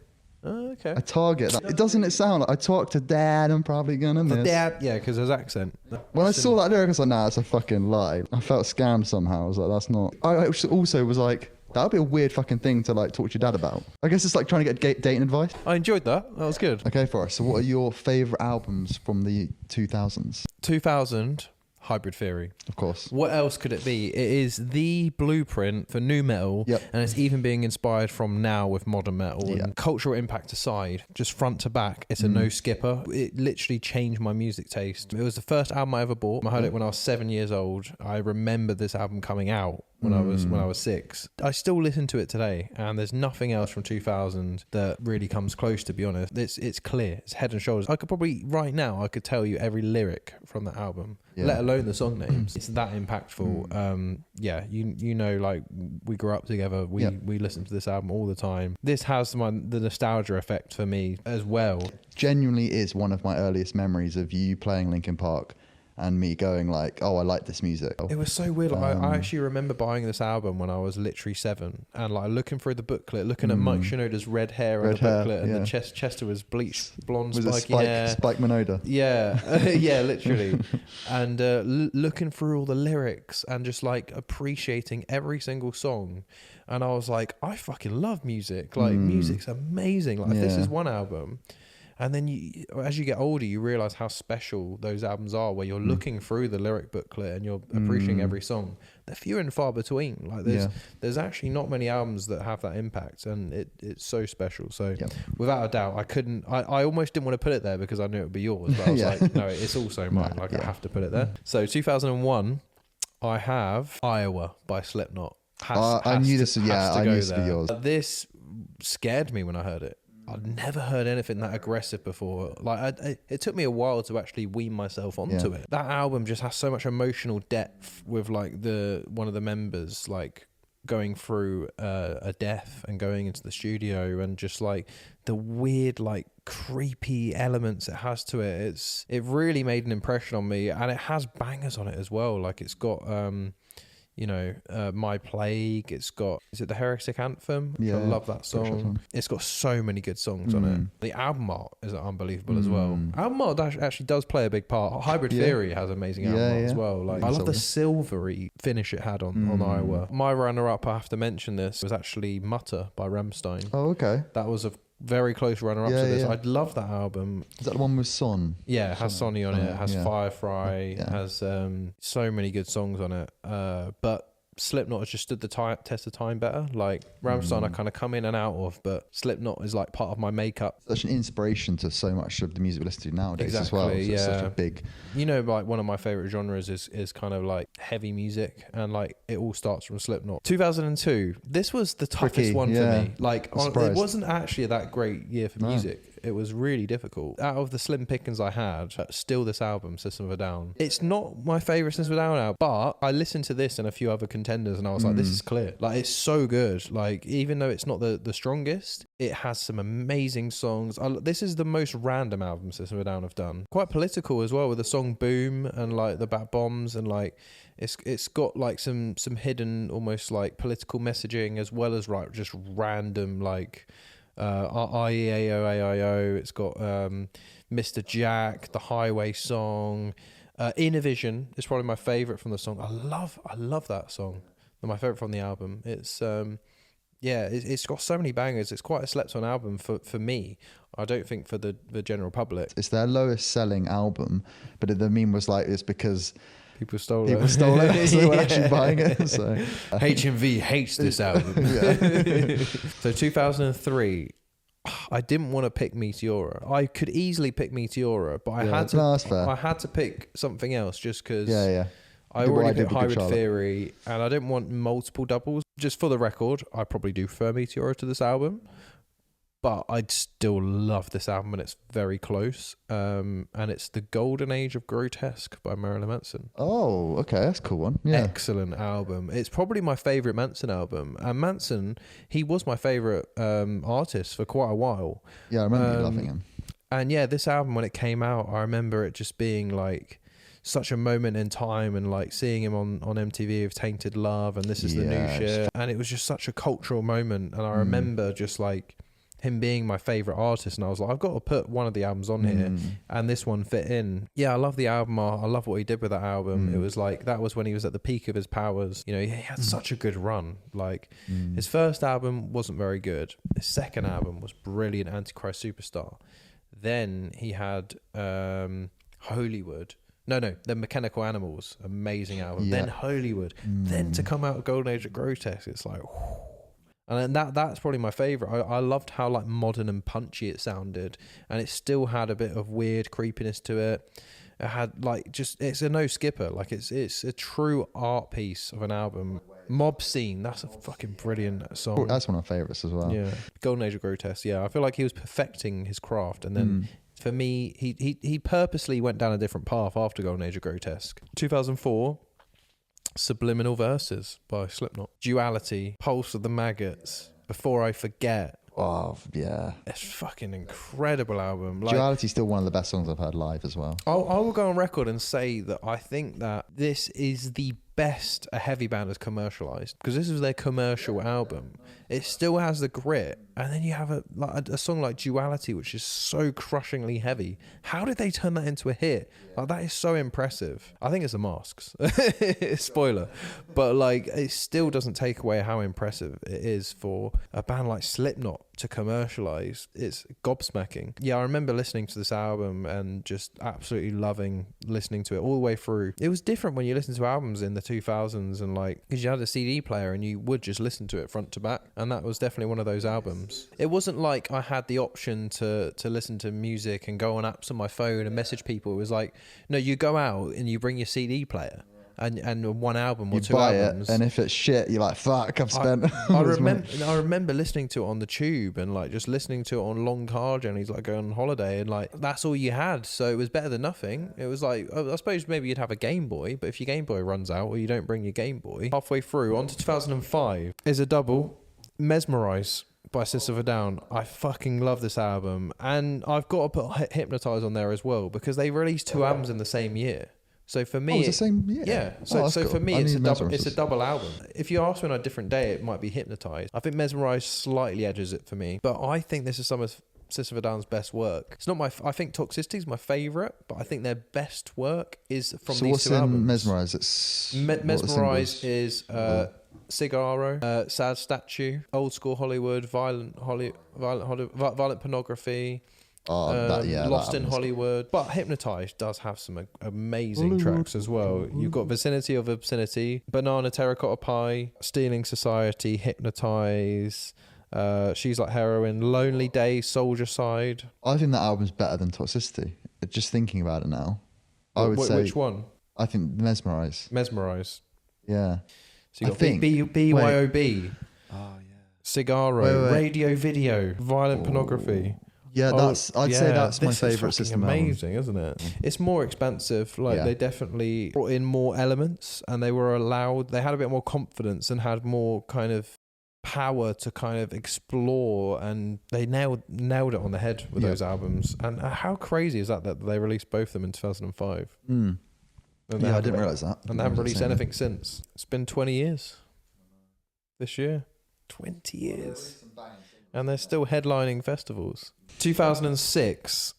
Oh, okay. I target that. It doesn't it sound like "I talk to dad, I'm probably gonna miss"? Dad, yeah, because there's accent. When I saw that lyric, I was like, "Nah, it's a fucking lie." I felt scammed somehow. I was like, "That's not." I also was like, that would be a weird fucking thing to like talk to your dad about. I guess it's like trying to get dating advice. I enjoyed that. That was good. Okay, Forrest. So, what are your favourite albums from the 2000s? 2000, Hybrid Theory. Of course. What else could it be? It is the blueprint for new metal, Yep. and it's even being inspired from now with modern metal. Yeah. And cultural impact aside, just front to back, it's a no skipper. It literally changed my music taste. It was the first album I ever bought. I heard it when I was 7 years old. I remember this album coming out when I was 6. I still listen to it today, and there's nothing else from 2000 that really comes close, to be honest. It's clear. It's head and shoulders. I could probably right now I could tell you every lyric from that album, let alone the song names. It's that impactful. Yeah, you know, like we grew up together. We listened to this album all the time. This has the nostalgia effect for me as well. Genuinely is one of my earliest memories of you playing Linkin Park and me going like, "Oh, I like this music." It was so weird. Like, I actually remember buying this album when I was literally 7, and like looking through the booklet, looking at Mike Shinoda's red hair on the booklet, and the Chester was bleached blonde, Was spiky it hair. Spike Minoda? Yeah, yeah, literally. And looking through all the lyrics and just like appreciating every single song. And I was like, I fucking love music. Like, music's amazing. Like, if this is one album. And then as you get older, you realize how special those albums are, where you're looking through the lyric booklet and you're appreciating every song. They're few and far between. Like there's actually not many albums that have that impact, and it's so special. So without a doubt, I almost didn't want to put it there because I knew it would be yours, but I was like, no, it's also mine. Like I have to put it there. So 2001, I have Iowa by Slipknot. I knew this. Yeah, I knew this would be yours. This scared me when I heard it. I'd never heard anything that aggressive before. Like, it took me a while to actually wean myself onto it. That album just has so much emotional depth with like one of the members, like going through a death and going into the studio and just like the weird like creepy elements it has to it. It really made an impression on me, and it has bangers on it as well. Like it's got My Plague, it's got, is it the Heretic Anthem? Yeah, I love that song. It's got so many good songs on it. The album art is unbelievable as well. Album art actually does play a big part. Hybrid Theory has amazing album art as well. Like I love the silvery finish it had on Iowa. My runner-up, I have to mention this, was actually Mutter by Rammstein. Oh, okay. That was a very close runner-up to this. I'd love that album. Is that the one with Son? Yeah, it has Sonny on it. It has Firefly. It has so many good songs on it. But Slipknot has just stood the test of time better. Like Rammstein, I kind of come in and out of, but Slipknot is like part of my makeup. Such an inspiration to so much of the music we listen to nowadays as well. So it's such a big... like one of my favorite genres is kind of like heavy music, and like it all starts from Slipknot. 2002, this was the toughest one for me. Like it wasn't actually that great year for music. It was really difficult. Out of the slim pickings I had, still this album, System of a Down. It's not my favourite System of a Down album, but I listened to this and a few other contenders and I was like, this is clear. Like, it's so good. Like, even though it's not the strongest, it has some amazing songs. This is the most random album System of a Down have done. Quite political as well, with the song Boom and like the Bat Bombs, and like it's got like some hidden almost like political messaging, as well as like just random like IEAO. It's got Mr. Jack, the Highway song. Innovision is probably my favourite from the song. I love that song. My favourite from the album. It's it's got so many bangers. It's quite a slept on album for me. I don't think for the general public. It's their lowest selling album, but the meme was like, it's because people stole it, so they weren't actually buying it. So HMV hates this album. So 2003, I didn't want to pick Meteora. I could easily pick Meteora, but I had to pick something else just because I already picked Hybrid Theory, and I didn't want multiple doubles. Just for the record, I probably do prefer Meteora to this album, but I'd still love this album, and it's very close. And it's The Golden Age of Grotesque by Marilyn Manson. Oh, okay, that's a cool one. Yeah. Excellent album. It's probably my favourite Manson album. And Manson, he was my favourite artist for quite a while. Yeah, I remember you loving him. And yeah, this album, when it came out, I remember it just being like such a moment in time, and like seeing him on MTV with Tainted Love and This Is the New Shit. And it was just such a cultural moment. And I remember just like him being my favourite artist, and I was like, I've got to put one of the albums on here, and this one fit in. Yeah, I love the album. I love what he did with that album. It was like, that was when he was at the peak of his powers. You know, he had such a good run. Like, his first album wasn't very good. His second album was brilliant, Antichrist Superstar. Then he had Holywood. No, The Mechanical Animals, amazing album. Then Holywood. Then to come out of Golden Age of Grotesque, it's like... whew. And that's probably my favourite. I loved how like modern and punchy it sounded, and it still had a bit of weird creepiness to it. It had like it's a no skipper. Like it's a true art piece of an album. Mob Scene, that's a fucking brilliant song. That's one of my favourites as well. Yeah, Golden Age of Grotesque. Yeah, I feel like he was perfecting his craft, and then for me, he purposely went down a different path after Golden Age of Grotesque. 2004. Subliminal Verses by Slipknot. Duality, Pulse of the Maggots, Before I Forget. Oh, yeah. It's fucking incredible album. Like, Duality is still one of the best songs I've heard live as well. I will go on record and say that I think that this is the best a heavy band has commercialized, because this is their commercial album. It still has the grit, and then you have a song like Duality, which is so crushingly heavy. How did they turn that into a hit? Like, that is so impressive. I think it's the masks. Spoiler. But like, it still doesn't take away how impressive it is for a band like Slipknot to commercialize. It's gobsmacking. Yeah, I remember listening to this album and just absolutely loving listening to it all the way through. It was different when you listen to albums in the 2000s, and like, because you had a CD player and you would just listen to it front to back, and that was definitely one of those albums. It wasn't like I had the option to listen to music and go on apps on my phone and message people. It was like, no, you go out and you bring your CD player, and one album or You two buy albums. it, and if it's shit, you're like, fuck, I've spent. I remember listening to it on the tube and like just listening to it on long car journeys, like going on holiday, and like that's all you had. So it was better than nothing. It was like, I suppose maybe you'd have a Game Boy, but if your Game Boy runs out or you don't bring your Game Boy halfway through, on to 2005 is a double, Mezmerise by System of a Down. I fucking love this album, and I've got to put Hypnotize on there as well because they released 2 albums in the same year. So for me, it's the same year. Yeah. So that's cool. for me, I it's need a double album. If you ask me on a different day, it might be Hypnotize. I think Mezmerise slightly edges it for me, but I think this is some of System of a Down's best work. It's not my. I think Toxicity is my favorite, but I think their best work is from these 2 albums. Mesmerize? It's Mezmerise is Cigarro, Sad Statue, Old School Hollywood, Violent Pornography. Lost in Hollywood. But Hypnotize does have some amazing tracks as well. You've got Vicinity of Obscenity, Banana Terracotta Pie, Stealing Society, Hypnotize, She's Like Heroin, Lonely Day, Soldier Side. I think that album's better than Toxicity. Just thinking about it now, I would say which one? I think Mezmerize. Yeah. So you got BYOB. Oh yeah. Cigarro, Radio Video, Violent Pornography. Yeah, I'd say that's my favourite System album. Amazing, isn't it? It's more expensive. Like they definitely brought in more elements, and they were allowed. They had a bit more confidence and had more kind of power to kind of explore, and they nailed it on the head with those albums. And how crazy is that they released both of them in 2005? I didn't realise that. And they haven't released anything since. It's been 20 years. This year, 20 years. And they're still headlining festivals. 2006.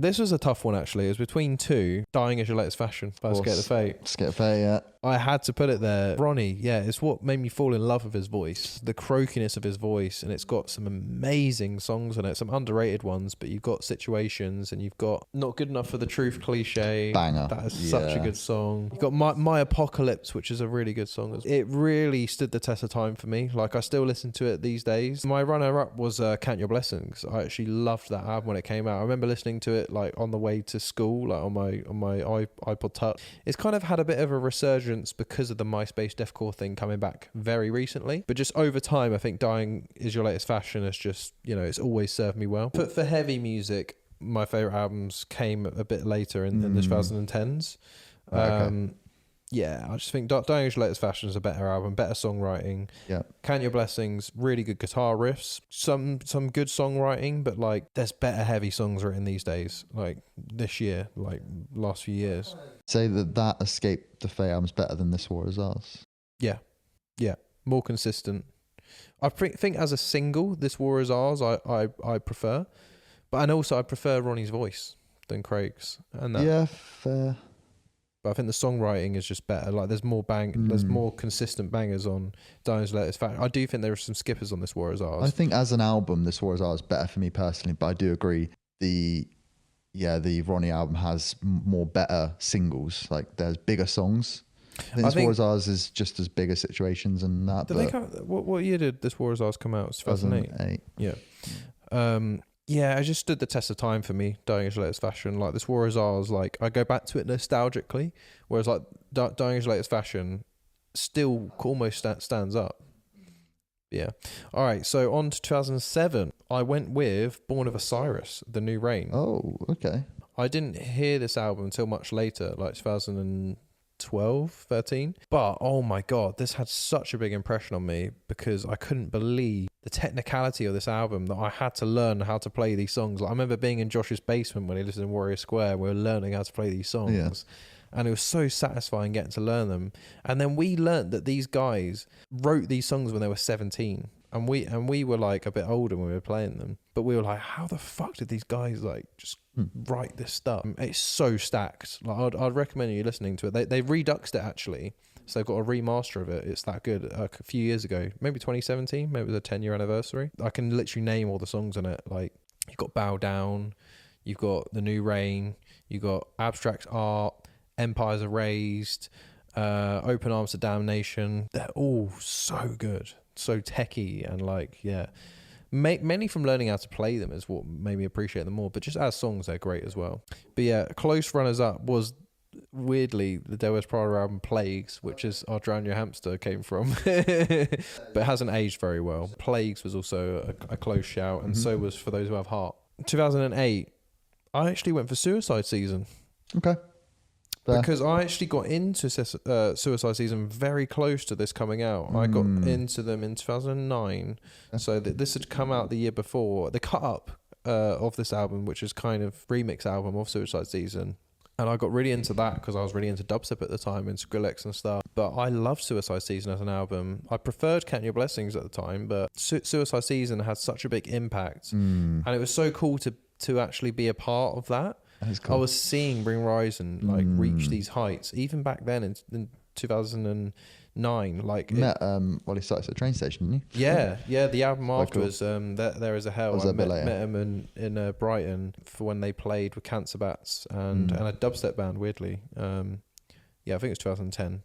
This was a tough one, actually. It was between 2. Dying Is Your Latest Fashion by Skate the Fate. Skate the Fate, yeah. I had to put it there. Ronnie, it's what made me fall in love with his voice. The croakiness of his voice. And it's got some amazing songs on it. Some underrated ones. But you've got Situations, and you've got Not Good Enough for the Truth Cliche. Banger. That is such a good song. You've got My Apocalypse, which is a really good song. It really stood the test of time for me. Like, I still listen to it these days. My runner-up was Count Your Blessings. I actually loved that album when it came out. I remember listening to it like on the way to school, like on my iPod Touch. It's kind of had a bit of a resurgence because of the MySpace deathcore thing coming back very recently. But just over time, I think Dying Is Your Latest Fashion has just, it's always served me well. But for heavy music, my favourite albums came a bit later in the 2010s. I just think Dying Is Your Latest Fashion is a better album, better songwriting. Yeah. Count Your Blessings, really good guitar riffs, some good songwriting, but like there's better heavy songs written these days, like this year, like last few years. Say that Escape the Fate album's better than This War Is Ours. Yeah, more consistent. I think as a single, This War Is Ours, I prefer, but also I prefer Ronnie's voice than Craig's, and that. Yeah, fair. But I think the songwriting is just better. Like there's more consistent bangers on Dying Is Your Latest Fashion. I do think there are some skippers on This War Is Ours. I think as an album, This War Is Ours is better for me personally, but I do agree the Ronnie album has more better singles. Like there's bigger songs. I think This War Is Ours is just as big as Situations and that. Did they come, what year did This War Is Ours come out? It was 2008. Yeah. It just stood the test of time for me, Dying Is Your Latest Fashion. Like, This War Is Ours, like, I go back to it nostalgically, whereas, like, Dying Is Your Latest Fashion still almost stands up. Yeah. All right, so on to 2007, I went with Born of Osiris, The New Reign. Oh, okay. I didn't hear this album until much later, like 2012, 13. But, oh my God, this had such a big impression on me because I couldn't believe the technicality of this album that I had to learn how to play these songs. Like, I remember being in Josh's basement when he lived in Warrior Square. We were learning how to play these songs. Yeah. And it was so satisfying getting to learn them. And then we learnt that these guys wrote these songs when they were 17. And we were like a bit older when we were playing them. But we were like, how the fuck did these guys like just write this stuff? It's so stacked. Like I'd recommend you listening to it. They reduxed it actually. So they've got a remaster of it. It's that good. A few years ago, maybe 2017, maybe it was a 10-year anniversary. I can literally name all the songs on it. Like you've got Bow Down, you've got The New Reign, you've got Abstract Art, Empires Erased, Open Arms to Damnation. They're all so good, so techie, and like mainly from learning how to play them is what made me appreciate them more. But just as songs, they're great as well. But yeah, close runners up was weirdly, the Del West Prada album Plagues, which is our Drown Your Hamster came from, but it hasn't aged very well. Plagues was also a close shout, and so was For Those Who Have Heart. 2008, I actually went for Suicide Season. Okay. Fair. Because I actually got into Suicide Season very close to this coming out. I got into them in 2009. So this had come out the year before. The cut up of this album, which is kind of remix album of Suicide Season. And I got really into that because I was really into dubstep at the time and Skrillex and stuff. But I loved Suicide Season as an album. I preferred Count Your Blessings at the time, but Suicide Season had such a big impact. And it was so cool to actually be a part of that. Cool. I was seeing Bring Horizon like reach these heights even back then in 2009. Like he started at the train station, didn't he? Yeah. The album afterwards, cool. There Is a Hell. I met him in Brighton for when they played with Cancer Bats and a dubstep band. Weirdly, I think it was 2010.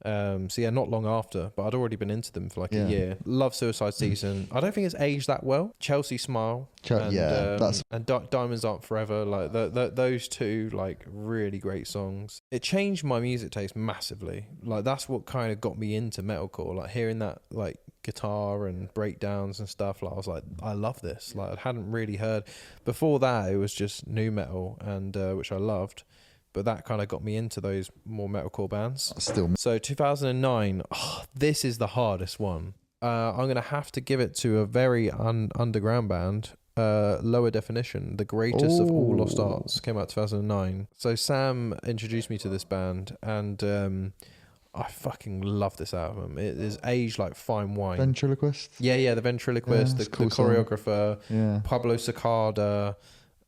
So yeah, not long after, but I'd already been into them for like a year. Love Suicide Season. I don't think it's aged that well. Chelsea Smile and Diamonds Aren't Forever, like those two, like really great songs. It changed my music taste massively. Like that's what kind of got me into metalcore, like hearing that like guitar and breakdowns and stuff. Like I was like, I love this. Like I hadn't really heard before that. It was just new metal, and which I loved. But that kind of got me into those more metalcore bands. So 2009, this is the hardest one. I'm going to have to give it to a very underground band, Lower Definition, the greatest of all lost arts, came out 2009. So Sam introduced me to this band, and I fucking love this album. It is aged like fine wine. Ventriloquist? Yeah, the ventriloquist, the choreographer, Pablo Cicada,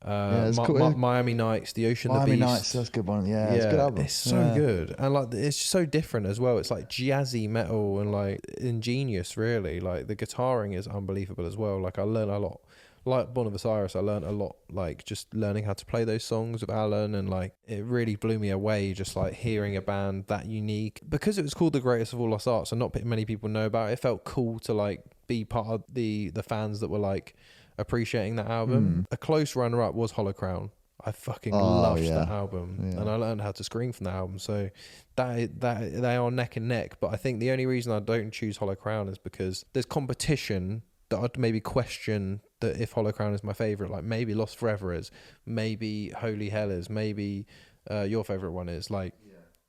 cool. Miami Nights, The Ocean, The Beast. Miami Nights, that's a good one. Yeah, it's a good album. It's so good, and like it's so different as well. It's like jazzy metal and like ingenious, really. Like the guitaring is unbelievable as well. Like I learned a lot. Like Born of Osiris, I learned a lot. Like just learning how to play those songs with Alan, and like it really blew me away. Just like hearing a band that unique, because it was called the greatest of all lost arts, and not many people know about it. It felt cool to like be part of the fans that were like appreciating that album. A close runner-up was Hollow Crown. I fucking loved that album, and I learned how to scream from that album. So that they are neck and neck. But I think the only reason I don't choose Hollow Crown is because there's competition that I'd maybe question that if Hollow Crown is my favorite, like maybe Lost Forever is, maybe Holy Hell is, maybe your favorite one is. Like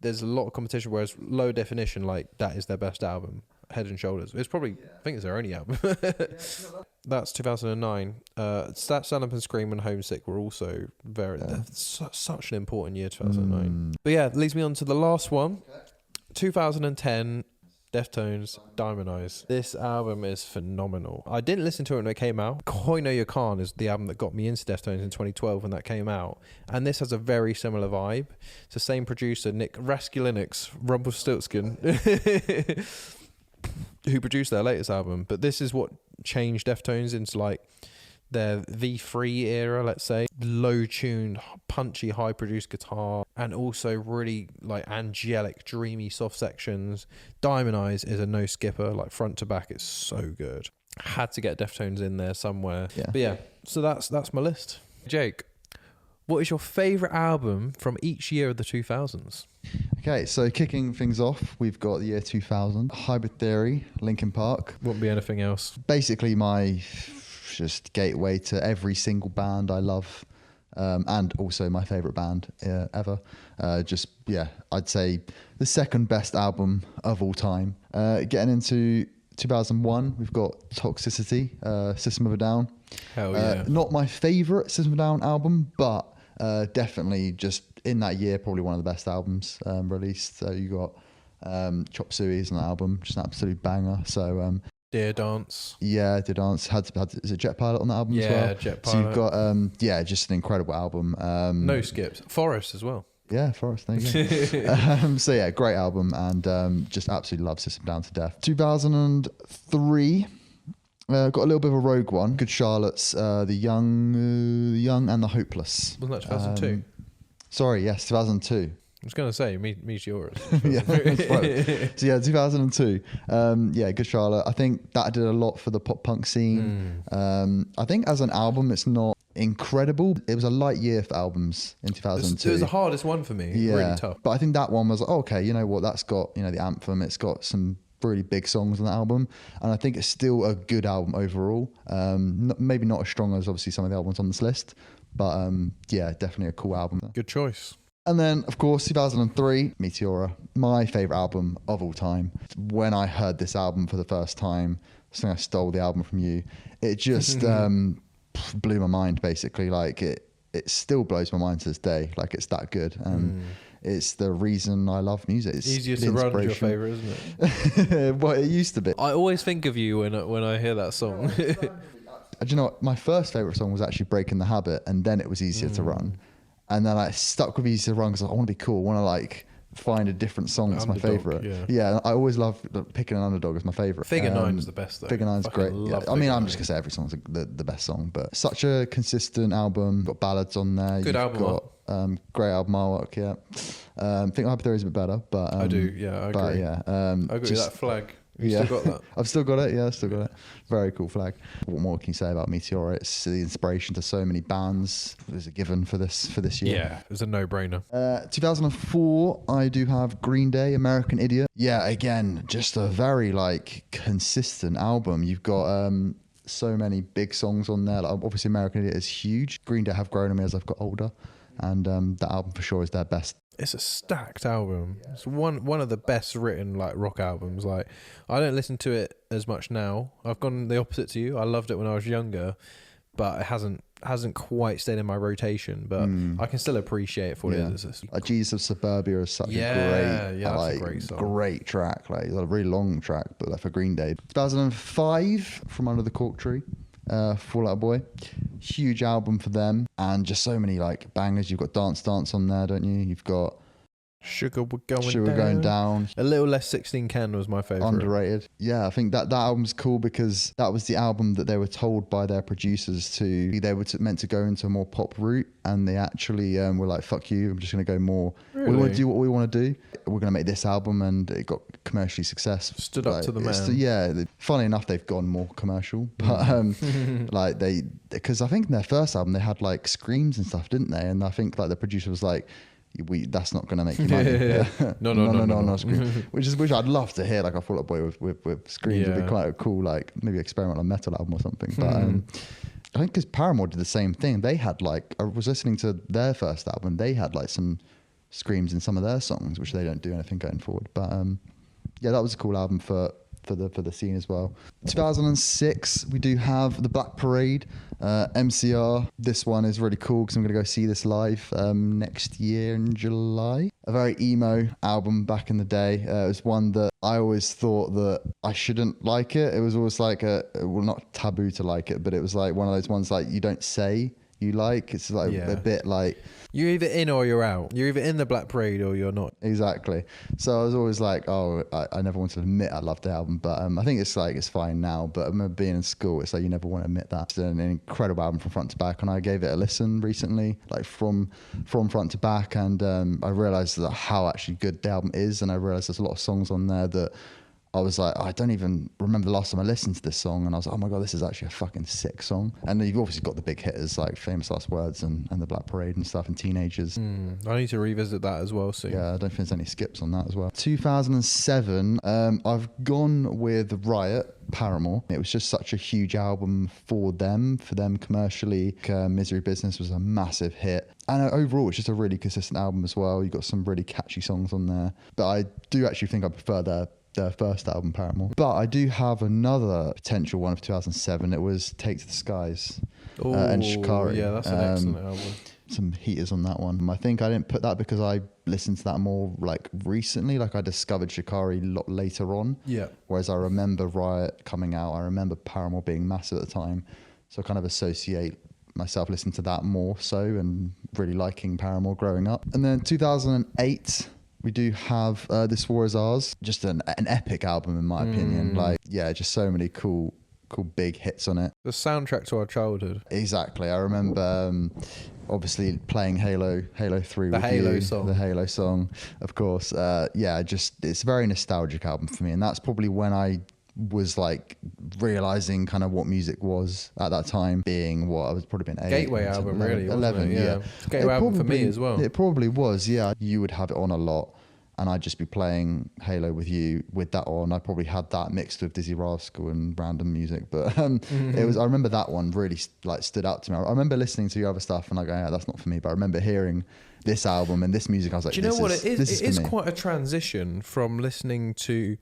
there's a lot of competition. Whereas Low Definition, like that is their best album. Head and Shoulders. It's probably, I think it's their only album. That's 2009. Stand Up and Scream and Homesick were also such an important year, 2009. But yeah, it leads me on to the last one. 2010, Deftones, Diamond Eyes. This album is phenomenal. I didn't listen to it when it came out. Koi No Your Khan is the album that got me into Deftones in 2012 when that came out. And this has a very similar vibe. It's the same producer, Nick Raskulinix, Rumpelstiltskin, who produced their latest album. But this is what changed Deftones into like their V3 era, let's say. Low tuned, punchy, high produced guitar, and also really like angelic, dreamy soft sections. Diamond Eyes is a no skipper, like front to back. It's so good. Had to get Deftones in there somewhere. But yeah, so that's my list. Jake, what is your favourite album from each year of the 2000s? Okay, so kicking things off, we've got the year 2000, Hybrid Theory, Linkin Park. Wouldn't be anything else. Basically my just gateway to every single band I love, and also my favourite band ever. I'd say the second best album of all time. Getting into 2001, we've got Toxicity, System of a Down. Hell yeah. Not my favourite System of a Down album, but definitely just in that year, probably one of the best albums released. So you got Chop Suey is an album, just an absolute banger. So Dear Dance. Yeah, Dear Dance. Is it Jet Pilot on that album as well? Yeah, Jet Pilot. So you've got, just an incredible album. No skips. Forrest as well. Yeah, Forrest, there you go. So yeah, great album, and just absolutely love System Down to Death. 2003, got a little bit of a rogue one. Good Charlotte's The Young and the Hopeless. Wasn't that 2002? Sorry, yes, 2002. I was going to say, Meteora. Yeah, that's right. So yeah, 2002. Good Charlotte. I think that did a lot for the pop punk scene. I think as an album, it's not incredible. It was a light year for albums in 2002. It was the hardest one for me. Yeah, Really tough. but I think that one was like, okay, you know what? That's got, you know, the anthem. It's got some really big songs on the album, and I think it's still a good album overall. Maybe not as strong as obviously some of the albums on this list, but yeah, definitely a cool album. Good choice. And then, of course, 2003, Meteora, my favourite album of all time. When I heard this album for the first time, I think I stole the album from you. It just blew my mind, basically. Like, it still blows my mind to this day. Like, it's that good. It's the reason I love music. It's Easier the to run is your inspiration. favourite, isn't it? Well, it used to be. I always think of you when I hear that song. Do you know what? My first favourite song was actually Breaking the Habit, and then it was Easier to Run. And then I stuck with Easier to Run because I want to be cool. I want to like find a different song that's my Underdog, favourite. yeah. I always love picking an underdog as my favourite. Figure 9 is the best though. Figure 9's Fucking great. Yeah. love I mean, Figure I'm 9. just going to say every song's the best song, but such a consistent album. Got ballads on there. Good album Got great album artwork, yeah. I think Hyper Theory is a bit better, but I do, yeah, I agree. But yeah, I got you that flag. You yeah. still got that? I've still got it. Yeah, I've still got it. Very cool flag. What more can you say about Meteora? It's the inspiration to so many bands. It was a given for this year. Yeah, it was a no-brainer. 2004, I do have Green Day, American Idiot. Yeah, again, just a very like consistent album. You've got so many big songs on there. Like, obviously, American Idiot is huge. Green Day have grown on me as I've got older, and that album for sure is their best. It's a stacked album. It's one of the best written like rock albums. Like, I don't listen to it as much now. I've gone the opposite to you. I loved it when I was younger, but it hasn't quite stayed in my rotation. But I can still appreciate it for what it is. Jesus of Suburbia is such a great song. Great track. Like, it's a really long track, but like for Green Day. 2005, From Under the Cork Tree. Fall Out Boy, huge album for them, and just so many like bangers. You've got Dance Dance on there, don't you? You've got Sugar We're Going Down. A Little Less 16 Can was my favourite. Underrated. Yeah, I think that album's cool because that was the album that they were told by their producers to. They were meant to go into a more pop route, and they actually were like, "Fuck you! I'm just going to go more. Really? We want to do what we want to do. We're going to make this album," and it got commercially successful. Stood up to the man. Yeah. Funny enough, they've gone more commercial, but like because I think in their first album they had like screams and stuff, didn't they? And I think like the producer was like, that's not going to make you money. No, scream. which I'd love to hear. Like, I Fall Out Boy with screams would be quite a cool, like maybe experimental metal album or something. But I think because Paramore did the same thing. They had like, I was listening to their first album. They had like some screams in some of their songs, which they don't do anything going forward. But yeah, that was a cool album for the scene as well. 2006, we do have The Black Parade, MCR. This one is really cool because I'm going to go see this live next year in July. A very emo album back in the day. It was one that I always thought that I shouldn't like it. It was always like not taboo to like it, but it was like one of those ones like you don't say you like. It's like a bit like... You're either in or you're out. You're either in the Black Parade or you're not. Exactly. So I was always like, I never wanted to admit I loved the album, but I think it's like, it's fine now. But I remember being in school, it's like you never want to admit that. It's an incredible album from front to back, and I gave it a listen recently, like from front to back, and I realised that how actually good the album is, and I realised there's a lot of songs on there that I was like, I don't even remember the last time I listened to this song, and I was like, oh my god, this is actually a fucking sick song. And then you've obviously got the big hitters like Famous Last Words and The Black Parade and stuff, and Teenagers. I need to revisit that as well soon. Yeah, I don't think there's any skips on that as well. 2007, I've gone with RIOT, Paramore. It was just such a huge album for them commercially. Misery Business was a massive hit. And overall, it's just a really consistent album as well. You've got some really catchy songs on there. But I do actually think I prefer their first album, Paramore. But I do have another potential one of 2007. It was Take to the Skies and Shikari. Yeah, that's an excellent album. Some heaters on that one. I think I didn't put that because I listened to that more like recently. Like I discovered Shikari a lot later on. Yeah. Whereas I remember RIOT coming out. I remember Paramore being massive at the time. So I kind of associate myself listening to that more so and really liking Paramore growing up. And then 2008... we do have This War Is Ours, just an epic album in my opinion. Like, yeah, just so many cool big hits on it. The soundtrack to our childhood. Exactly. I remember obviously playing Halo 3 with you. The Halo song, of course. Yeah, just it's a very nostalgic album for me, and that's probably when I was like realizing kind of what music was at that time, being what I was probably been 8, Gateway album, really, wasn't 11, it? yeah. It's a gateway album for me as well. It probably was, yeah. You would have it on a lot, and I'd just be playing Halo with you with that on. I probably had that mixed with Dizzy Rascal and random music, but it was. I remember that one really like stood out to me. I remember listening to your other stuff and like, yeah, that's not for me. But I remember hearing this album and this music. I was like, do you know what it is? This It is for me. quite a transition from listening to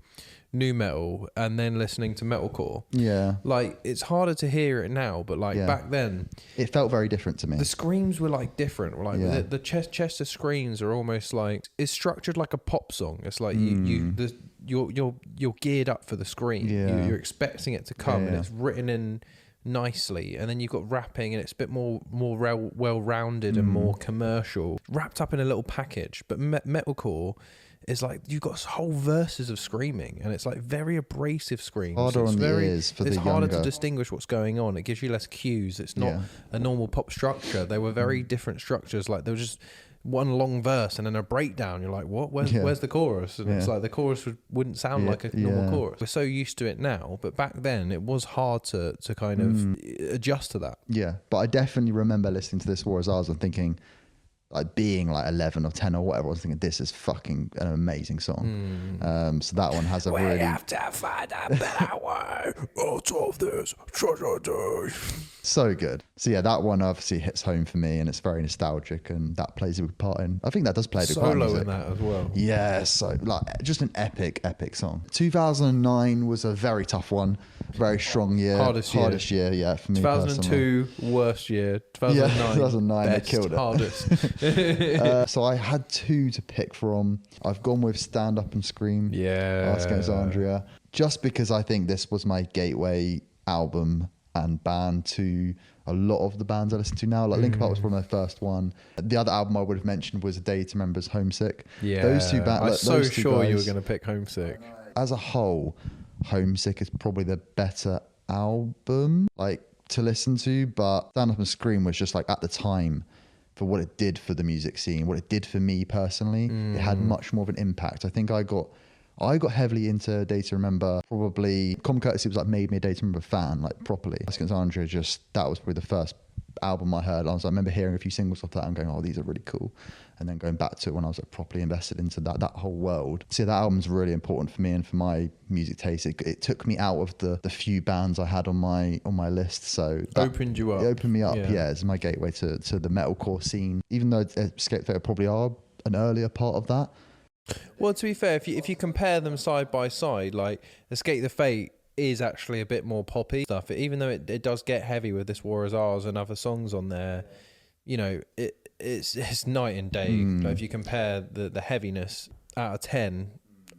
new metal and then listening to metalcore. Yeah, Like, it's harder to hear it now, but like Yeah. back then, it felt very different to me. the screams were like different. Like Yeah. the Chester screams are almost like it's structured like a pop song. It's like you're geared up for the scream. Yeah. You're expecting it to come, and Yeah. it's written in nicely. And then you've got rapping, and it's a bit more well rounded and more commercial, wrapped up in a little package. But metalcore is like you've got whole verses of screaming, and it's like very abrasive screams. Harder It's on the ears for it's the harder to younger. distinguish what's going on. It gives you less cues. It's not a normal pop structure. They were very different structures. Like there was just one long verse and then a breakdown. You're like, what? Where's the chorus? And it's like the chorus wouldn't sound like a normal chorus. We're so used to it now, but back then it was hard to kind of adjust to that. Yeah, but I definitely remember listening to this War as Ours and thinking, like being like 11 or 10 or whatever, I was thinking this is fucking an amazing song. So that one has a really... have to find a better way out of this tragedy. So good. So yeah, that one obviously hits home for me, and it's very nostalgic, and that plays a big part in... I think that does play a big part in Solo music. in that as well. Yeah, so like just an epic song. 2009 was a very tough one, very strong year. Hardest year, yeah, for me 2002, worst year. 2009, Yeah, 2009, they best, killed it. hardest. So I had 2 to pick from. I've gone with Stand Up and Scream. Yeah. Ask Alexandria. Just because I think this was my gateway album and band to a lot of the bands I listen to now. Like Linkin Park was probably my first one. The other album I would have mentioned was A Day to Remember's Homesick. Yeah. Those two bands. I was so sure you were going to pick Homesick. As a whole, Homesick is probably the better album like to listen to, but Stand Up and Scream was just like at the time, for what it did for the music scene, what it did for me personally, it had much more of an impact. I think I got heavily into Day to Remember. Probably Common Courtesy was like made me a Day to Remember fan, like properly. Alexandria, just that was probably the first album I heard. I remember hearing a few singles off that and going, oh, these are really cool. And then going back to it when I was like properly invested into that whole world. So yeah, that album's really important for me and for my music taste. It took me out of the few bands I had on my list. So that Opened you up. It opened me up. Yeah. Yeah, it's my gateway to the metalcore scene. Even though Escape Theatre probably are an earlier part of that. Well, to be fair, if you compare them side by side, like Escape the Fate is actually a bit more poppy stuff. Even though it does get heavy with this War Is Ours and other songs on there, you know, it's night and day. Like if you compare the heaviness out of 10,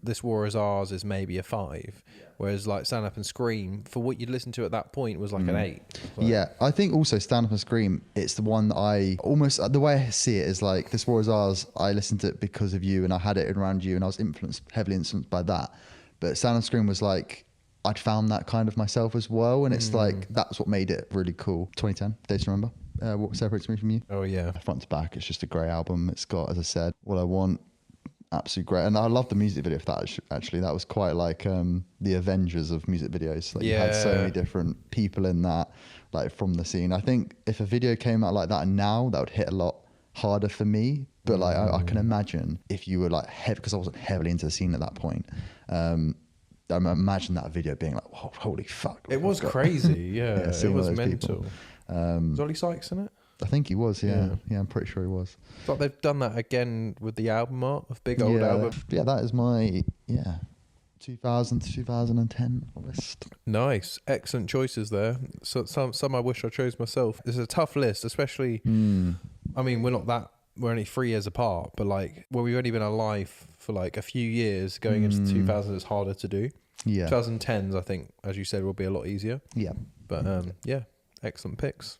this War Is Ours is maybe a 5. Whereas like Stand Up and Scream, for what you'd listen to at that point, was like an 8. Like, Yeah, I think also Stand Up and Scream, it's the one that I almost, the way I see it is like this War Is Ours, I listened to it because of you and I had it around you and I was heavily influenced by that. But Stand Up and Scream was like, I'd found that kind of myself as well, and it's like that's what made it really cool. 2010, Day to Remember. What separates me from you? Oh yeah. Front to back, it's just a great album. It's got, as I said, What I Want, absolutely great, and I love the music video for that. Actually, that was quite like the Avengers of music videos. Like you had so many different people in that, like from the scene. I think if a video came out like that now, that would hit a lot harder for me. But like I can imagine if you were like heavy, because I wasn't heavily into the scene at that point. I imagine that video being like, oh, holy fuck. It was crazy, yeah. It seeing was all those mental. Was Ollie Sykes in it? I think he was, yeah. I'm pretty sure he was. It's like they've done that again with the album art of Big Old Album. Yeah, that is my 2000 to 2010 list. Nice, excellent choices there. So some I wish I chose myself. It's a tough list, especially. I mean, we're only 3 years apart, but like, well, we've only been alive for like a few years. Going into 2000, it's harder to do. Yeah. 2010s, I think, as you said, will be a lot easier. Yeah. But yeah, excellent picks.